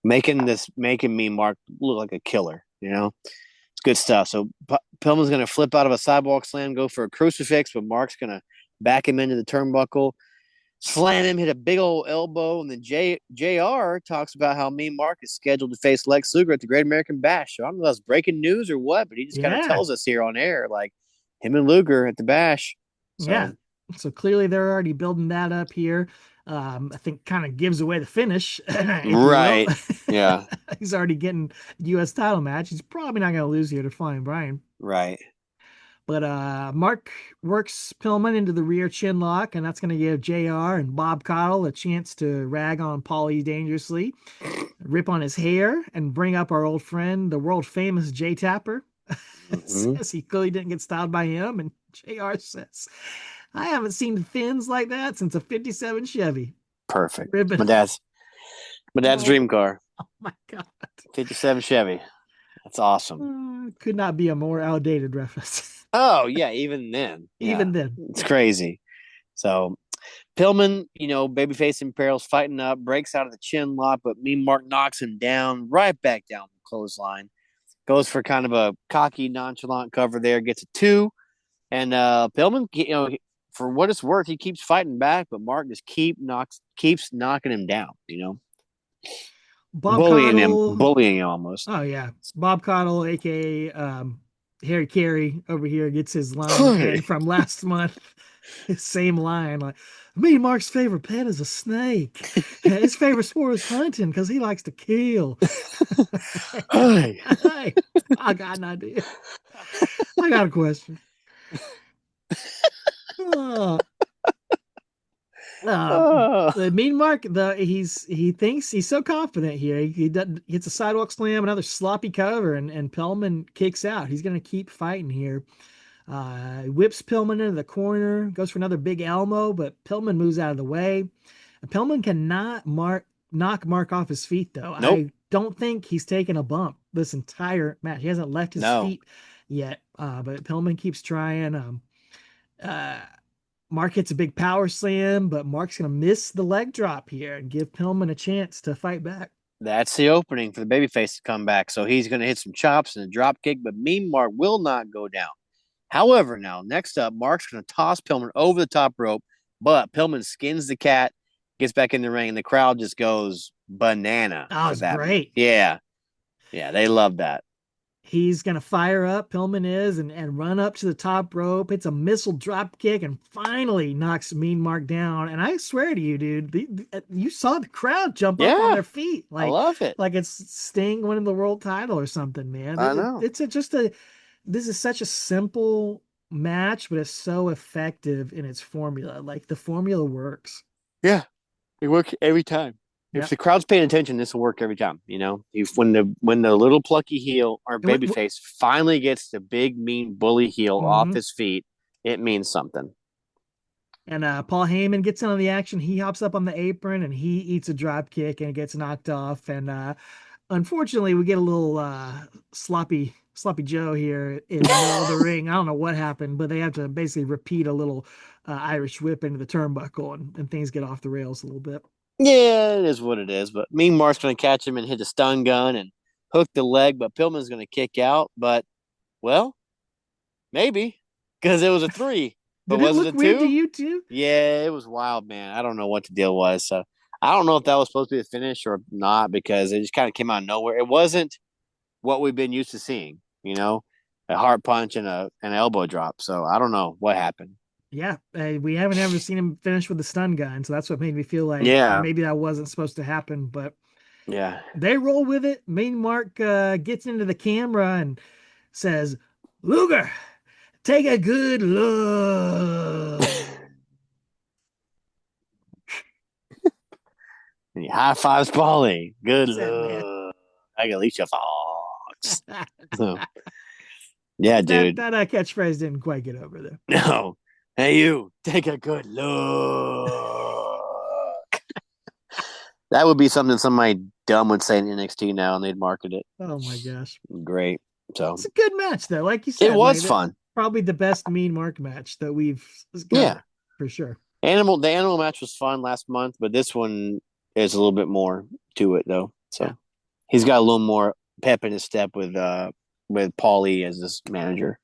Making me Mark look like a killer. It's good stuff. So Pillman's gonna flip out of a sidewalk slam, go for a crucifix, but Mark's gonna back him into the turnbuckle, slam him, hit a big old elbow, and then JR talks about how Mean Mark is scheduled to face Lex Luger at the Great American Bash. So I don't know if that's breaking news or what, but he just kind of tells us here on air, like him and Luger at the Bash. So. Yeah. So clearly they're already building that up here. I think kind of gives away the finish. Right. Yeah. He's already getting U.S. title match. He's probably not going to lose here to Flying Brian. Right. But Mark works Pillman into the rear chin lock, and that's going to give JR and Bob Caudle a chance to rag on Paulie dangerously, rip on his hair, and bring up our old friend, the world famous Jay Tapper. Says he clearly didn't get styled by him, and JR says, I haven't seen fins like that since a 57 Chevy. Perfect. Ribbon. My dad's dream car. Oh my God. 57 Chevy. That's awesome. Could not be a more outdated reference. Oh, yeah, even then. Even then. It's crazy. So Pillman, babyface in perils, fighting up, breaks out of the chin lock, but Mean Mark knocks him down, right back down the clothesline. Goes for kind of a cocky, nonchalant cover there, gets a 2. And Pillman, for what it's worth, he keeps fighting back, but Mark just keeps knocking him down, bullying him almost. Oh yeah, Bob Caudle, aka Harry Carey, over here gets his line from last month. Same line, like me. Mark's favorite pet is a snake. His favorite sport is hunting because he likes to kill. Hey, I got an idea. I got a question. Mean Mark, he thinks he's so confident here. He gets a sidewalk slam, another sloppy cover, and Pillman kicks out. He's gonna keep fighting here. Whips Pillman into the corner, goes for another big Elmo, but Pillman moves out of the way. Pillman cannot knock Mark off his feet though. Nope. I don't think he's taken a bump this entire match. He hasn't left his feet yet. But Pillman keeps trying. Mark hits a big power slam, but Mark's going to miss the leg drop here and give Pillman a chance to fight back. That's the opening for the babyface to come back. So he's going to hit some chops and a drop kick, but Mean Mark will not go down. However, now, next up, Mark's going to toss Pillman over the top rope, but Pillman skins the cat, gets back in the ring, and the crowd just goes banana. Oh, it's great. Yeah. Yeah, they love that. He's going to fire up, Pillman is, and run up to the top rope. It's a missile drop kick and finally knocks Mean Mark down. And I swear to you, dude, you saw the crowd jump up on their feet. I love it. Like it's Sting winning the world title or something, man. I know. This is such a simple match, but it's so effective in its formula. Like the formula works. Yeah, it works every time. If Yep. the crowd's paying attention, this will work every time. If when the little plucky heel or And babyface finally gets the big mean bully heel off mhm. his feet, it means something. And Paul Heyman gets in on the action. He hops up on the apron and he eats a drop kick and gets knocked off. And unfortunately, we get a little sloppy Joe here in the middle of the ring. I don't know what happened, but they have to basically repeat a little Irish whip into the turnbuckle, and things get off the rails a little bit. Yeah, it is what it is. But Mean Mark's going to catch him and hit a stun gun and hook the leg, but Pillman's going to kick out. But, well, maybe because it was a 3. But Did it was it look a weird to 2? you too? Yeah, it was wild, man. I don't know what the deal was. So I don't know if that was supposed to be the finish or not because it just kind of came out of nowhere. It wasn't what we've been used to seeing, a heart punch and an elbow drop. So I don't know what happened. Yeah, we haven't ever seen him finish with the stun gun, so that's what made me feel like Yeah, maybe that wasn't supposed to happen. But yeah. they roll with it. Mean Mark gets into the camera and says, "Luger, take a good look." And he high fives Paulie. Good That's it, man. luck. I can leash a fox. So, yeah, that dude. that catchphrase didn't quite get over there. No. Hey, you, take a good look. That would be something somebody dumb would say in NXT now, and they'd market it. Oh my gosh, Great. So it's a good match though. Like you it said, was fun. probably the best Mean Mark match that we've Yeah. covered for sure. The animal match was fun last month, but this one is a little bit more to it though. So Yeah. he's got a little more pep in his step with Paulie as his manager.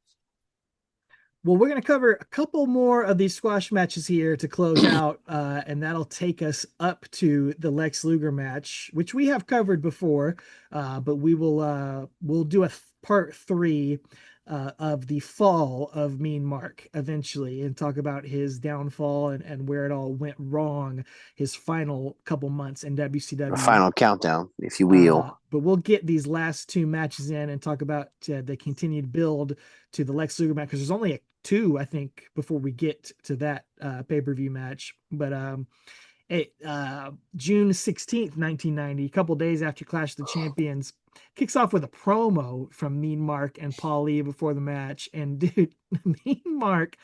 Well, we're going to cover a couple more of these squash matches here to close out, and that'll take us up to the Lex Luger match, which we have covered before, but we'll do a part 3 of the fall of Mean Mark eventually, and talk about his downfall and where it all went wrong, his final couple months in WCW. A final countdown, if you will. But we'll get these last 2 matches in and talk about the continued build to the Lex Luger match, because there's only 2, I think, before we get to that pay-per-view match. But June 16th, 1990, a couple days after Clash of the Champions, kicks off with a promo from Mean Mark and Paulie before the match. And dude, Mean Mark,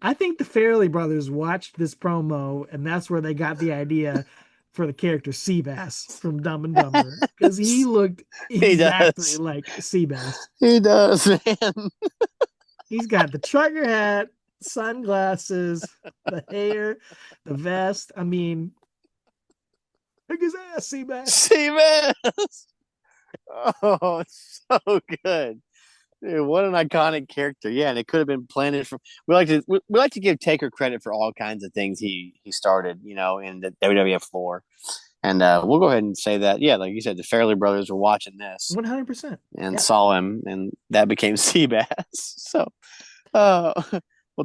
I think the Fairley brothers watched this promo, and that's where they got the idea for the character Seabass from Dumb and Dumber, because he looked exactly like Seabass. He does, man. He's got the trucker hat, sunglasses, the hair, the vest. I mean, look his ass, Seabass. Seabass. Oh, it's so good. Dude, what an iconic character. Yeah, and it could have been planted from we like to give Taker credit for all kinds of things he started, in the WWF floor. And we'll go ahead and say that, yeah, like you said, the Fairley brothers were watching this 100%. and saw him, and that became Seabass. So, well,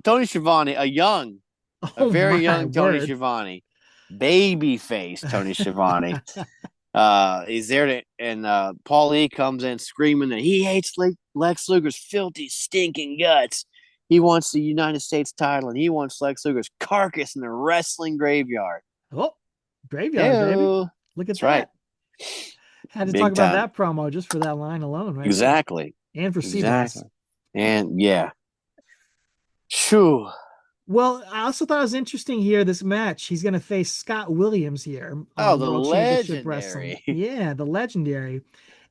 Tony Schiavone, a very young Tony Schiavone, baby face Tony Schiavone. He's there and Paul E comes in screaming that he hates Lex Luger's filthy, stinking guts. He wants the United States title, and he wants Lex Luger's carcass in the wrestling graveyard. Oh, graveyard, baby. Look at That's that. Right. Had to Big talk time. about that promo just for that line alone, right? Exactly. There. And for Seabass. And yeah. Shoo. Well, I also thought it was interesting here, this match. He's going to face Scott Williams here on the World Championship Wrestling. legendary. Yeah, the legendary.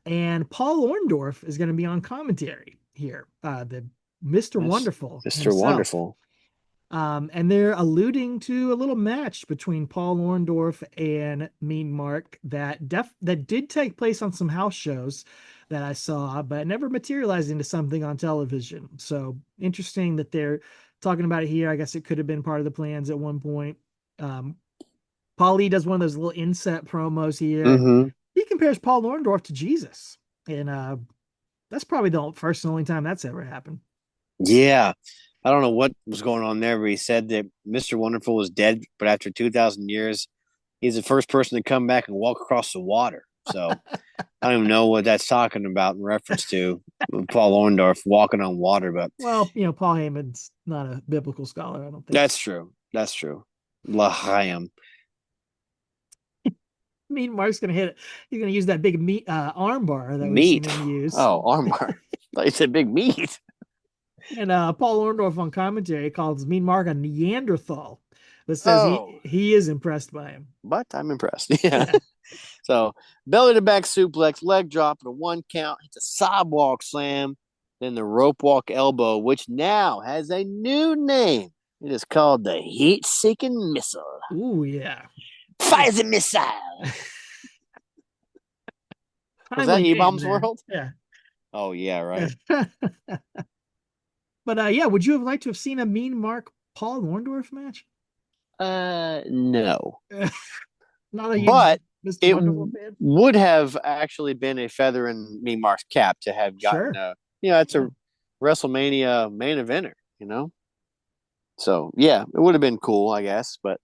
And Paul Orndorff is going to be on commentary here. The Mr. Wonderful. Mr. Himself. Wonderful. And they're alluding to a little match between Paul Orndorff and Mean Mark that did take place on some house shows that I saw, but never materialized into something on television. So interesting that they're talking about it here. I guess it could have been part of the plans at one point. Paulie does one of those little inset promos here. Mm-hmm. He compares Paul Orndorff to Jesus. And that's probably the first and only time that's ever happened. Yeah. I don't know what was going on there, but he said that Mr. Wonderful was dead, but after 2,000 years, he's the first person to come back and walk across the water. So I don't even know what that's talking about in reference to Paul Orndorff walking on water, but Well, Paul Heyman's not a biblical scholar, I don't think. that's true. That's true. L'chaim. Mean Mark's gonna hit it. He's gonna use that big meat arm bar that we've seen Meat. him use. Oh, armbar. Thought you said big meat. And Paul Orndorff on commentary calls Mean Mark a Neanderthal, but says Oh, he is impressed by him. but I'm impressed. Yeah. Yeah. So belly to back suplex, leg drop, and a 1 count. Hits a sidewalk slam, then the rope walk elbow, which now has a new name. It is called the heat seeking missile. Ooh, yeah. Fires a missile. Was that Timely E-Bomb's name there. World? Yeah. Oh, yeah, right. But yeah, would you have liked to have seen a Mean Mark Paul Orndorff match? No. Not a huge But Mr. it Wonderful fan. would have actually been a feather in Mean Mark's cap to have gotten Sure. it's a WrestleMania main eventer, So yeah, it would have been cool, I guess, but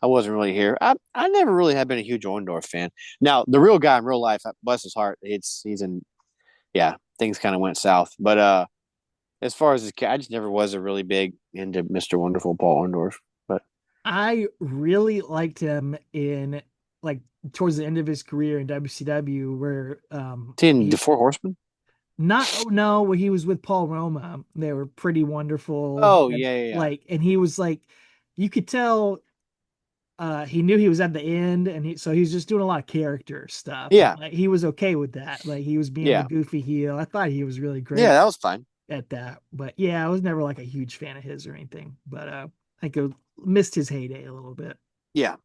I wasn't really here. I never really have been a huge Orndorff fan. Now, the real guy in real life, bless his heart, he's in things kind of went south. But as far as I just never was a really big into Mr. Wonderful Paul Orndorff. But I really liked him in like towards the end of his career in WCW where in the Four Horsemen? No, he was with Paul Roma. They were pretty wonderful. Oh, And, yeah. and he was like, you could tell he knew he was at the end, and so he was just doing a lot of character stuff. Yeah. Like, he was okay with that. Like he was being the goofy heel. I thought he was really great. Yeah, that was fine at that. But yeah, I was never like a huge fan of his or anything. But I think I missed his heyday a little bit. Yeah.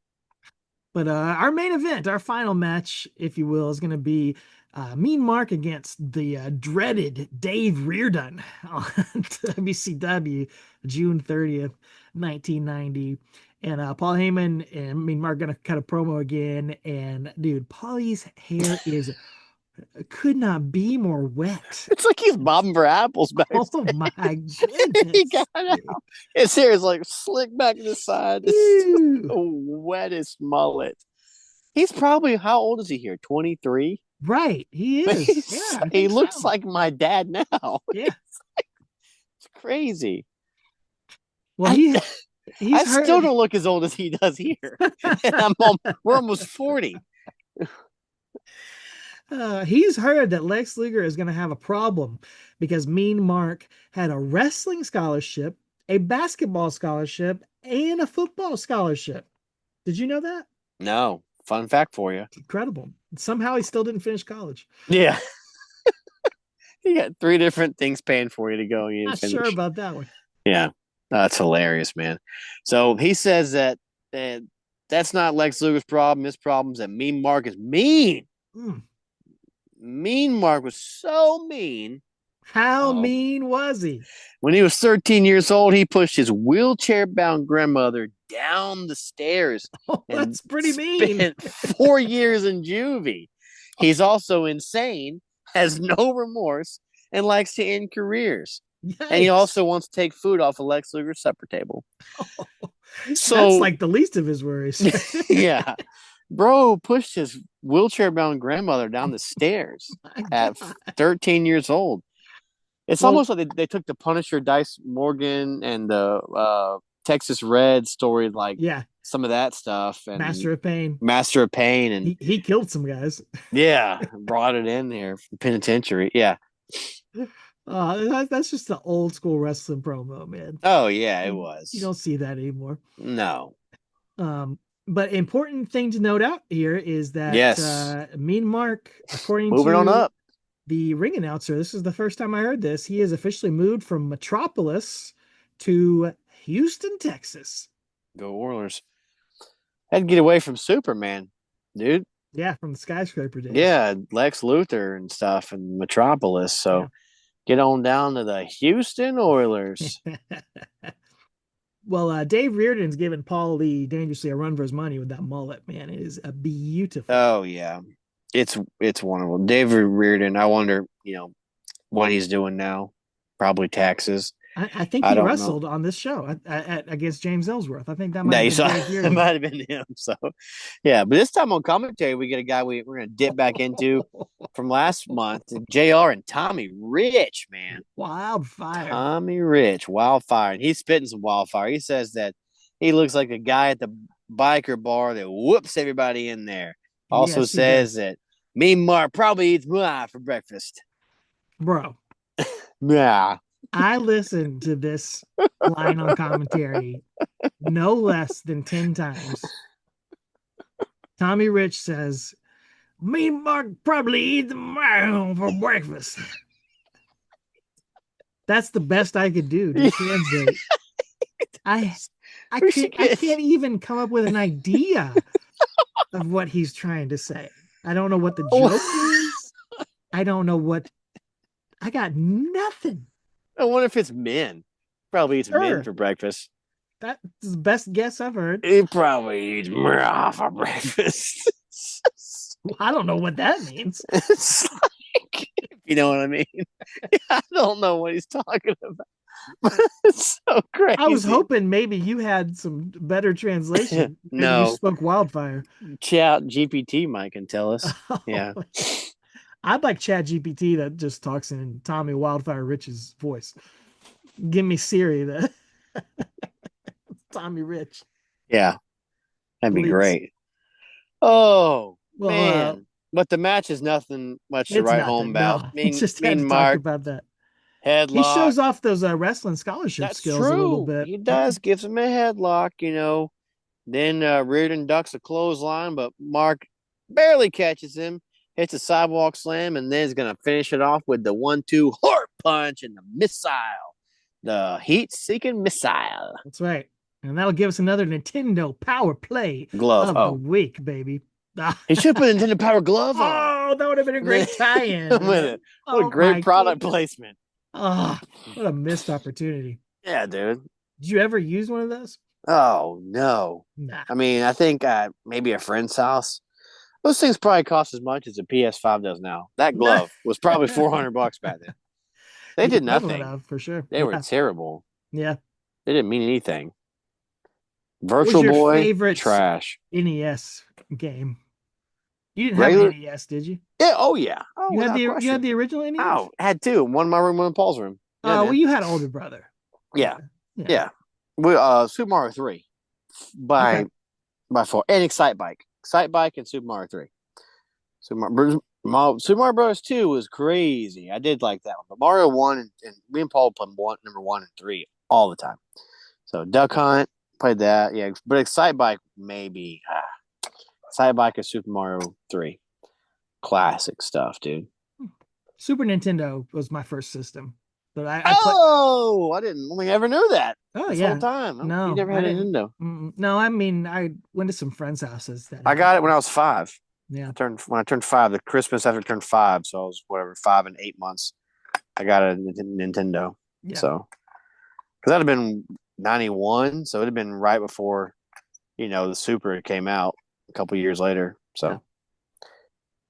But our main event, our final match, if you will, is going to be Mean Mark against the dreaded Dave Reardon on WCW, June 30th, 1990. And Paul Heyman and Mean Mark going to cut a promo again. And dude, Paulie's hair could not be more wet. It's like he's bobbing for apples back. Oh my goodness. He got out. His hair is like slicked back to the side. It's the wettest mullet. He's probably, how old is he here? 23? Right. He is. Yeah, he looks like my dad now. Yeah. It's crazy. Well, I still don't look as old as he does here. And we're almost 40. He's heard that Lex Luger is going to have a problem because Mean Mark had a wrestling scholarship, a basketball scholarship, and a football scholarship. Did you know that? No. Fun fact for you. Incredible. Somehow he still didn't finish college. Yeah. He got 3 different things paying for you to go. Not sure about that one. Yeah. That's hilarious, man. So he says that that's not Lex Luger's problem. His problem is that Mean Mark is mean. Mean Mark was so mean. How mean was he? When he was 13 years old, he pushed his wheelchair-bound grandmother down the stairs. Oh, that's pretty mean. Spent 4 years in juvie. He's also insane, has no remorse, and likes to end careers. Yikes. And he also wants to take food off of Lex Luger's supper table. So that's like the least of his worries. Yeah. Bro pushed his wheelchair-bound grandmother down the stairs at 13 years old. It's almost like they took the Punisher Dice Morgan and the Texas Red story, like some of that stuff. And Master of Pain. And he killed some guys. Yeah. Brought it in there from penitentiary. Yeah. That's just the old school wrestling promo, man. Oh, yeah, it was. You don't see that anymore. No. But important thing to note out here is that Mean Mark, according Moving on up. The ring announcer, this is the first time I heard this, he has officially moved from Metropolis to Houston, Texas. Go Oilers. Had to get away from Superman, dude. Yeah, from the skyscraper days. Yeah, Lex Luthor and stuff in Metropolis. So get on down to the Houston Oilers. Well, Dave Reardon's giving Paul Lee dangerously a run for his money with that mullet, man. It is a beautiful. Oh, yeah. It's wonderful. Dave Reardon, I wonder, what he's doing now. Probably taxes. I think I he don't know. wrestled on this show against James Ellsworth. I think that might No, have you been saw Dave it Fury. might have been him. So, yeah, but this time on commentary, we get a guy we're going to dip back into from last month, Jr. and Tommy Rich, man. Wildfire. Tommy Rich, wildfire, and he's spitting some wildfire. He says that he looks like a guy at the biker bar that whoops everybody in there. Also Yes, he says does. that me and Mark probably eats mwah for breakfast. Bro, Yeah. I listened to this line on commentary no less than 10 times. Tommy Rich says, me and Mark probably eat the for breakfast. That's the best I could do to translate. I can't even come up with an idea of what he's trying to say. I don't know what the joke is. I don't know what. I got nothing. I wonder if it's men. Probably eats men for breakfast. That's the best guess I've heard. He probably eats mwah for breakfast. I don't know what that means. It's like, you know what I mean? I don't know what he's talking about. It's so crazy. I was hoping maybe you had some better translation. Maybe No. you spoke wildfire. Chat GPT might can tell us. Yeah. I'd like Chat GPT that just talks in Tommy Wildfire Rich's voice. Give me Siri the Tommy Rich. Yeah. That'd be Please. great. Oh, Well, man. But the match is nothing much to write home about. No, just had to Mark, talk about that. headlock. He shows off those wrestling scholarship skills a little bit. He does. Gives him a headlock, you know. Then Reardon ducks a clothesline, but Mark barely catches him, hits a sidewalk slam, and then is going to finish it off with the 1-2 heart punch and the missile. The heat-seeking missile. That's right. And that'll give us another Nintendo Power Play glove of the week, baby. He should put a Nintendo Power Glove on. Oh, that would have been a great tie-in. What a great product placement. Oh, what a missed opportunity. Yeah, dude. Did you ever use one of those? Oh, no. Nah. I mean, I think maybe a friend's house. Those things probably cost as much as a PS5 does now. That glove was probably $400 back then. They did nothing. For sure. They were terrible. Yeah. They didn't mean anything. Virtual Boy, favorite trash. NES game? You didn't have an NES, did you? Yeah. Oh, yeah. Oh, you had the original NES? Oh, I had two. One in my room, one in Paul's room. Yeah, well, you had an older brother. Yeah. We Super Mario 3 by far, and Excite Bike and Super Mario 3. Super Mario Bros. 2 was crazy. I did like that one, but Mario 1 and me and Paul played number 1 and 3 all the time. So Duck Hunt, played that, yeah. But Excite Bike maybe. Excite Bike and Super Mario 3, classic stuff, dude. Super Nintendo was my first system. But I didn't think I ever knew that. Oh, this whole time. No, you never had a Nintendo. No, I mean, I went to some friends' houses. I got it when I was 5. Yeah. When I turned 5, the Christmas after I turned 5, so I was 5 and 8 months. I got a Nintendo. Yeah. So, because that'd have been 91, so it'd have been right before, the Super came out a couple years later. So,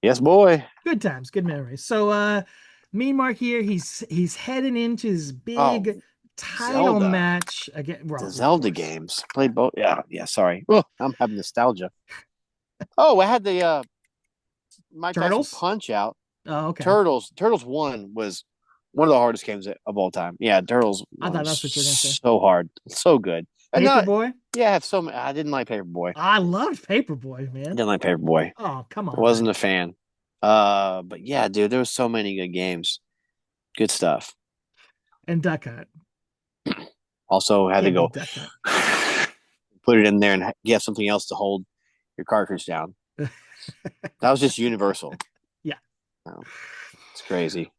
yes, boy. Good times, good memories. So, me and Mark here, he's heading into his big title match again. The Zelda games. Played both. Yeah. Sorry. Oh, I'm having nostalgia. I had the Mike Turtles Punch Out. Oh, okay. Turtles 1 was one of the hardest games of all time. Yeah, Turtles. I thought that's what you were gonna say. So hard, so good. Paperboy. Yeah, I have so many. I didn't like Paperboy. I loved Paperboy, man. I didn't like Paperboy. Oh, come on. I wasn't a fan. But yeah, dude, there was so many good games. Good stuff. And Duck Hunt. Also had to go put it in there and get something else to hold your cartridge down. That was just universal. Yeah. It's crazy.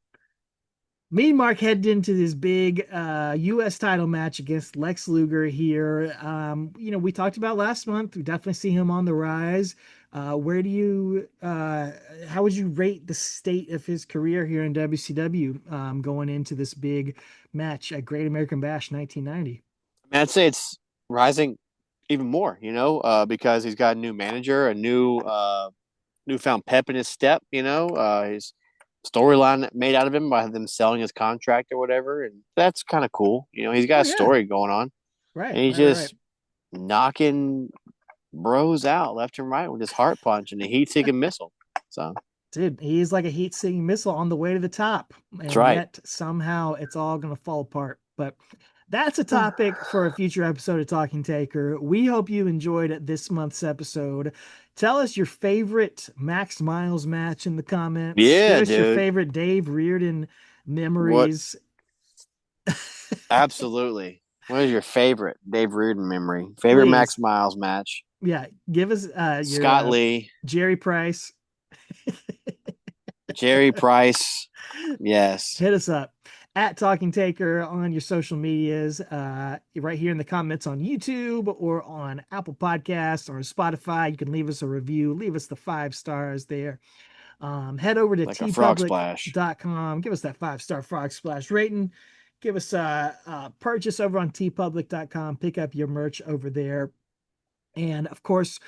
Me and Mark headed into this big U.S. title match against Lex Luger here. We talked about last month. We definitely see him on the rise. How would you rate the state of his career here in WCW going into this big match at Great American Bash 1990? I'd say it's rising even more, because he's got a new manager, a newfound pep in his step, he's storyline made out of him by them selling his contract or whatever, and that's kind of cool. He's got a story going on, and he's just knocking bros out left and right with his heart punch and a heat-seeking missile. So, dude, he's like a heat-seeking missile on the way to the top, and that's right. Yet somehow it's all gonna fall apart. But that's a topic for a future episode of Talking Taker. We hope you enjoyed this month's episode. Tell us your favorite Max Miles match in the comments. Yeah, Give us your dude. favorite Dave Reardon memories. Absolutely. What is your favorite Dave Reardon memory? Favorite Please. Max Miles match? Yeah, give us your Scott Lee, Jerry Price. Jerry Price. Yes. Hit us up at Talking Taker on your social medias, right here in the comments on YouTube or on Apple Podcasts or Spotify. You can leave us a review, leave us the 5 stars there. Head over to tpublic.com. Give us that 5-star frog splash rating. Give us a purchase over on tpublic.com. Pick up your merch over there. And of course,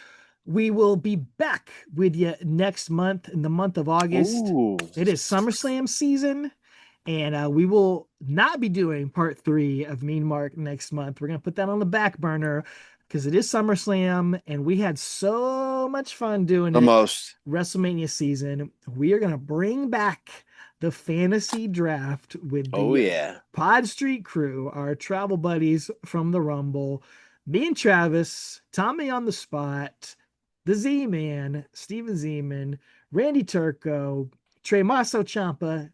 we will be back with you next month, in the month of August. Ooh. It is SummerSlam season, and we will not be doing part 3 of Mean Mark next month. We're going to put that on the back burner because it is SummerSlam, and we had so much fun doing WrestleMania season. We are going to bring back the fantasy draft with the Pod Street crew, our travel buddies from the Rumble. Me and Travis, Tommy on the Spot, the Z-Man, Steven Zeman, Randy Turco, Tremaso Ciampa.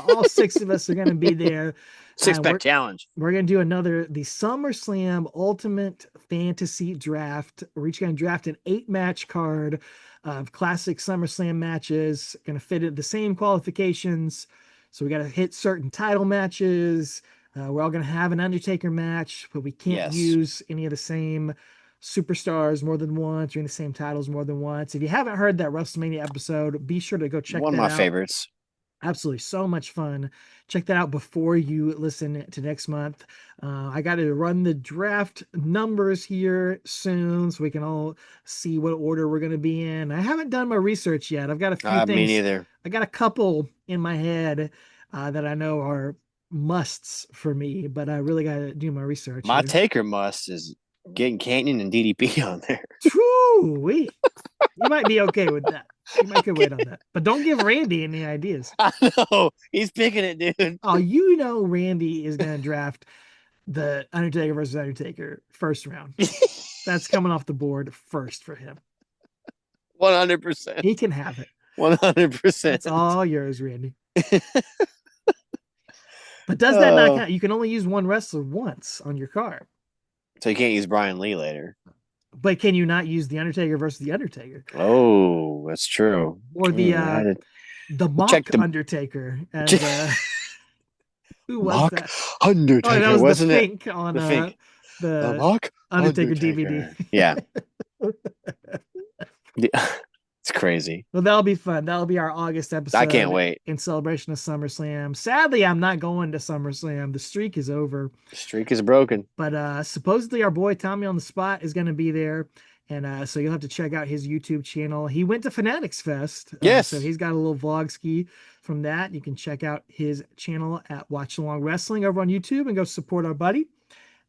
All 6 of us are going to be there. 6-pack challenge. We're going to do the SummerSlam Ultimate Fantasy Draft. We're each going to draft an 8-match card of classic SummerSlam matches. Going to fit it the same qualifications. So we got to hit certain title matches. We're all going to have an Undertaker match, but we can't use any of the same superstars more than once or in the same titles more than once. If you haven't heard that WrestleMania episode, be sure to go check that out. One of my favorites. Absolutely. So much fun. Check that out before you listen to next month. I got to run the draft numbers here soon so we can all see what order we're going to be in. I haven't done my research yet. I've got a few things. Me neither. I got a couple in my head that I know are musts for me, but I really got to do my research. My Taker must is getting Canyon and DDP on there. True. You might be okay with that. You might could wait on that. But don't give Randy any ideas. I know. He's picking it, dude. Oh, Randy is going to draft the Undertaker versus Undertaker first round. That's coming off the board first for him. 100%. He can have it. 100%. It's all yours, Randy. But does that not count? You can only use one wrestler once on your card. So you can't use Brian Lee later. But can you not use the Undertaker versus the Undertaker? Oh, that's true. Or the mock Undertaker. And, who was mock that? Undertaker, that was wasn't the it? Fink on the mock Undertaker DVD. Yeah. It's crazy. Well, that'll be fun. That'll be our August episode. I can't wait. In celebration of SummerSlam. Sadly, I'm not going to SummerSlam. The streak is over. The streak is broken. But supposedly our boy Tommy on the Spot is going to be there. And so you'll have to check out his YouTube channel. He went to Fanatics Fest. Yes. So he's got a little vlog ski from that. You can check out his channel at Watch Along Wrestling over on YouTube and go support our buddy.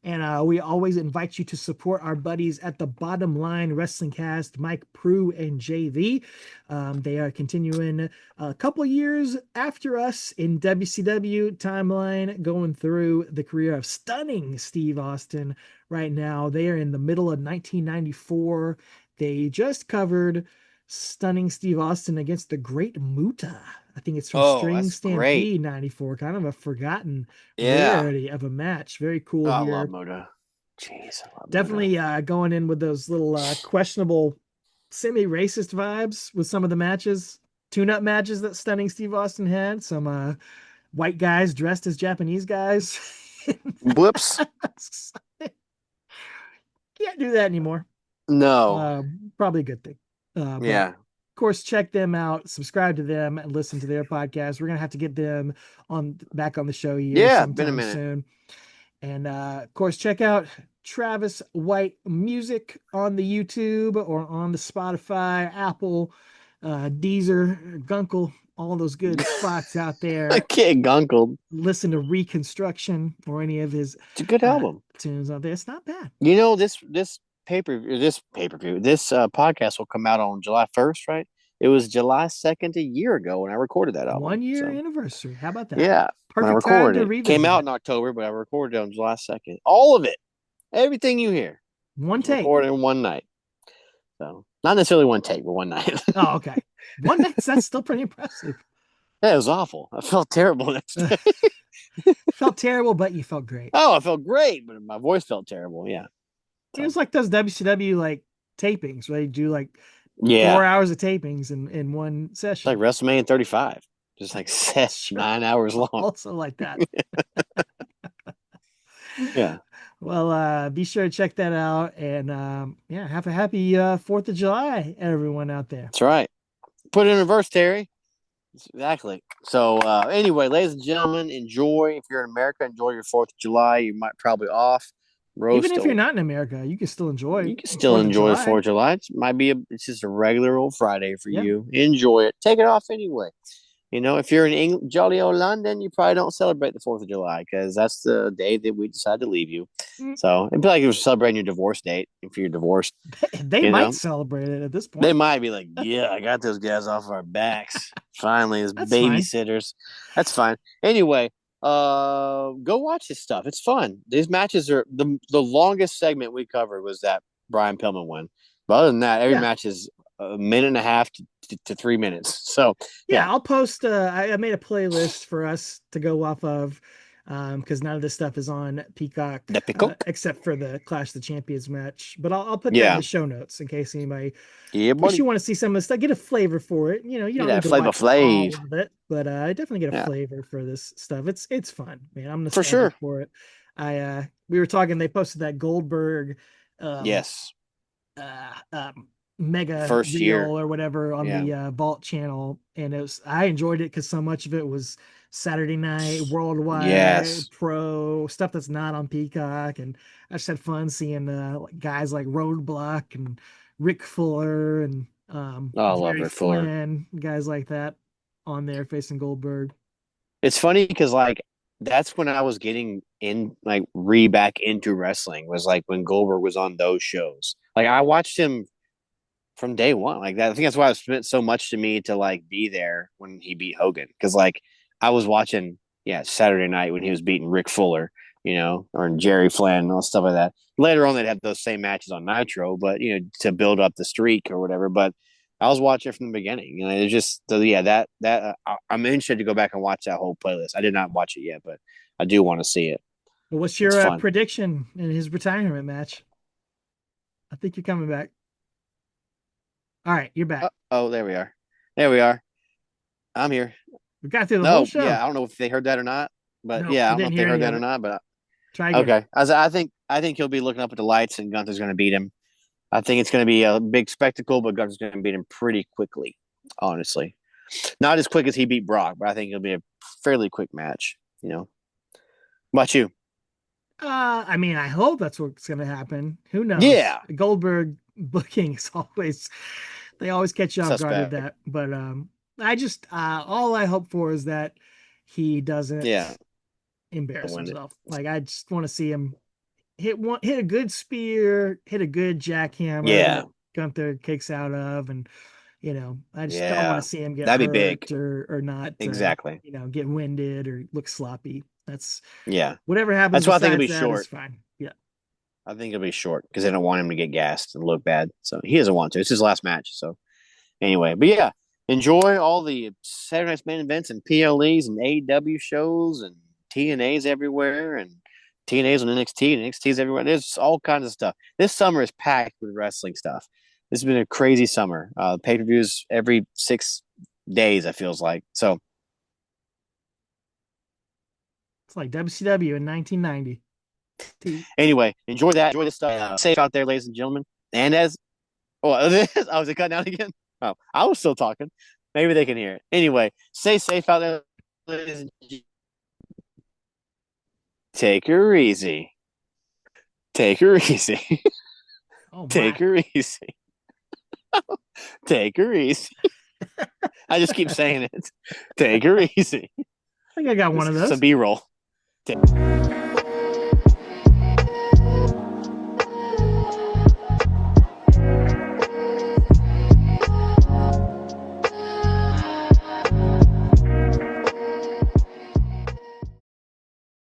And we always invite you to support our buddies at the Bottom Line Wrestling Cast, Mike Prue and JV. They are continuing a couple years after us in WCW timeline, going through the career of stunning Steve Austin right now. They are in the middle of 1994. They just covered stunning Steve Austin against the Great Muta. I think it's from String Stampede 94. Kind of a forgotten rarity of a match. Very cool. I here. love Muta. Jeez, I love Definitely Muta. Going in with those little questionable semi-racist vibes with some of the matches. Tune-up matches that stunning Steve Austin had. Some white guys dressed as Japanese guys. Whoops. Can't do that anymore. No. Probably a good thing. Yeah. Of course, check them out, subscribe to them, and listen to their podcast. We're gonna have to get them back on the show here. Yeah, been a minute soon. And of course, check out Travis White Music on the YouTube or on the Spotify, Apple, Deezer, Gunkle, all those good spots out I there. can't gunkled. Listen to Reconstruction or any of his It's a good album. tunes out there. It's not bad. You know, this pay-per-view, this podcast will come out on July 1st, right? It was July 2nd a year ago when I recorded that album. 1 year So anniversary. How about that? yeah, when I Perfect time recorded to it. revisit Came out it. in October, but I recorded it on July 2nd. All of it. Everything you hear. One take. Recorded in one night. So not necessarily one take, but one night. Oh, okay. One night, that's still pretty impressive. Yeah, it was awful. I felt terrible next day. Felt terrible, but you felt great. Oh, I felt great, but my voice felt terrible. Yeah. It was like those WCW like tapings where they do like 4 Yeah. hours of tapings in one It's session. like WrestleMania 35. Just like Sure. 9 hours long. Also like that. Yeah. Well, be sure to check that out. And yeah, have a happy 4th of July, everyone out there. That's right. Put it in reverse, Terry. Exactly. So anyway, ladies and gentlemen, enjoy. If you're in America, enjoy your 4th of July. You might probably off. Roast. Even if you're not in America, you can still enjoy. You can still enjoy the 4th of July. It might be it's just a regular old Friday for you. Enjoy it. Take it off anyway. You know, if you're in England, jolly old London, you probably don't celebrate the 4th of July because that's the day that we decide to leave you. So it'd be like if you're celebrating your divorce date if you're divorced. They might celebrate it at this point. They might be like, yeah, I got those guys off our backs. Finally, as babysitters. Fine. That's fine. Anyway, go watch this stuff. It's fun. These matches are the longest segment we covered was that Brian Pillman one. But other than that, every match is a minute and a half to 3 minutes. So yeah, I'll post. I made a playlist for us to go off of, because none of this stuff is on Peacock, except for the Clash of the Champions match. But I'll put that in the show notes in case anybody. Yeah, buddy. You want to see some of this stuff, get a flavor for it. You know, you don't need to watch all of it, but I definitely get a flavor for this stuff. It's fun, man. I'm nostalgic for it. We were talking. They posted that Goldberg. Mega first reel year or whatever on the Vault channel, and I enjoyed it because so much of it was Saturday Night Worldwide Pro stuff that's not on Peacock, and I just had fun seeing guys like Roadblock and Rick Fuller and Jerry Flynn, guys like that on there facing Goldberg. It's funny because like that's when I was getting in like back into wrestling was like when Goldberg was on those shows. Like I watched him from day one like that. I think that's why it meant so much to me to like be there when he beat Hogan. Cause like I was watching, Saturday night when he was beating Rick Fuller, or Jerry Flynn and all stuff like that. Later on, they'd have those same matches on Nitro, but, to build up the streak or whatever. But I was watching it from the beginning. It's just, I'm interested to go back and watch that whole playlist. I did not watch it yet, but I do want to see it. Well, what's your prediction in his retirement match? I think you're coming back. All right, you're back. Oh, there we are. There we are. I'm here. We got through the whole show. Yeah, I don't know if they heard that or not, but I don't know if they heard that or not. But try again. Okay, I think he'll be looking up at the lights, and Gunther's going to beat him. I think it's going to be a big spectacle, but Gunther's going to beat him pretty quickly. Honestly, not as quick as he beat Brock, but I think it'll be a fairly quick match. What about you? I mean, I hope that's what's going to happen. Who knows? Yeah, Goldberg booking is always. They always catch you off guard with that. But I just all I hope for is that he doesn't embarrass himself. Like I just want to see him hit a good spear, hit a good jackhammer that Gunther kicks out of, and I just don't want to see him get hurt big. or not exactly. Get winded or look sloppy. That's whatever happens. That's why I think it'll be short. Is fine. Yeah. I think it'll be short because they don't want him to get gassed and look bad. So he doesn't want to. It's his last match. So anyway, but enjoy all the Saturday Night's main events and PLEs and AEW shows and TNAs everywhere and TNAs on NXT and NXTs everywhere. There's all kinds of stuff. This summer is packed with wrestling stuff. This has been a crazy summer. Pay-per-views every 6 days, it feels like. So it's like WCW in 1990. Anyway, enjoy that. Enjoy this stuff. Safe out there, ladies and gentlemen. And was it cut down again? Oh, I was still talking. Maybe they can hear it. Anyway, stay safe out there, ladies and gentlemen. Take her easy. Take her easy. Oh, Take her easy. Take her easy. I just keep saying it. Take her easy. I think I got one of those. It's a B-roll.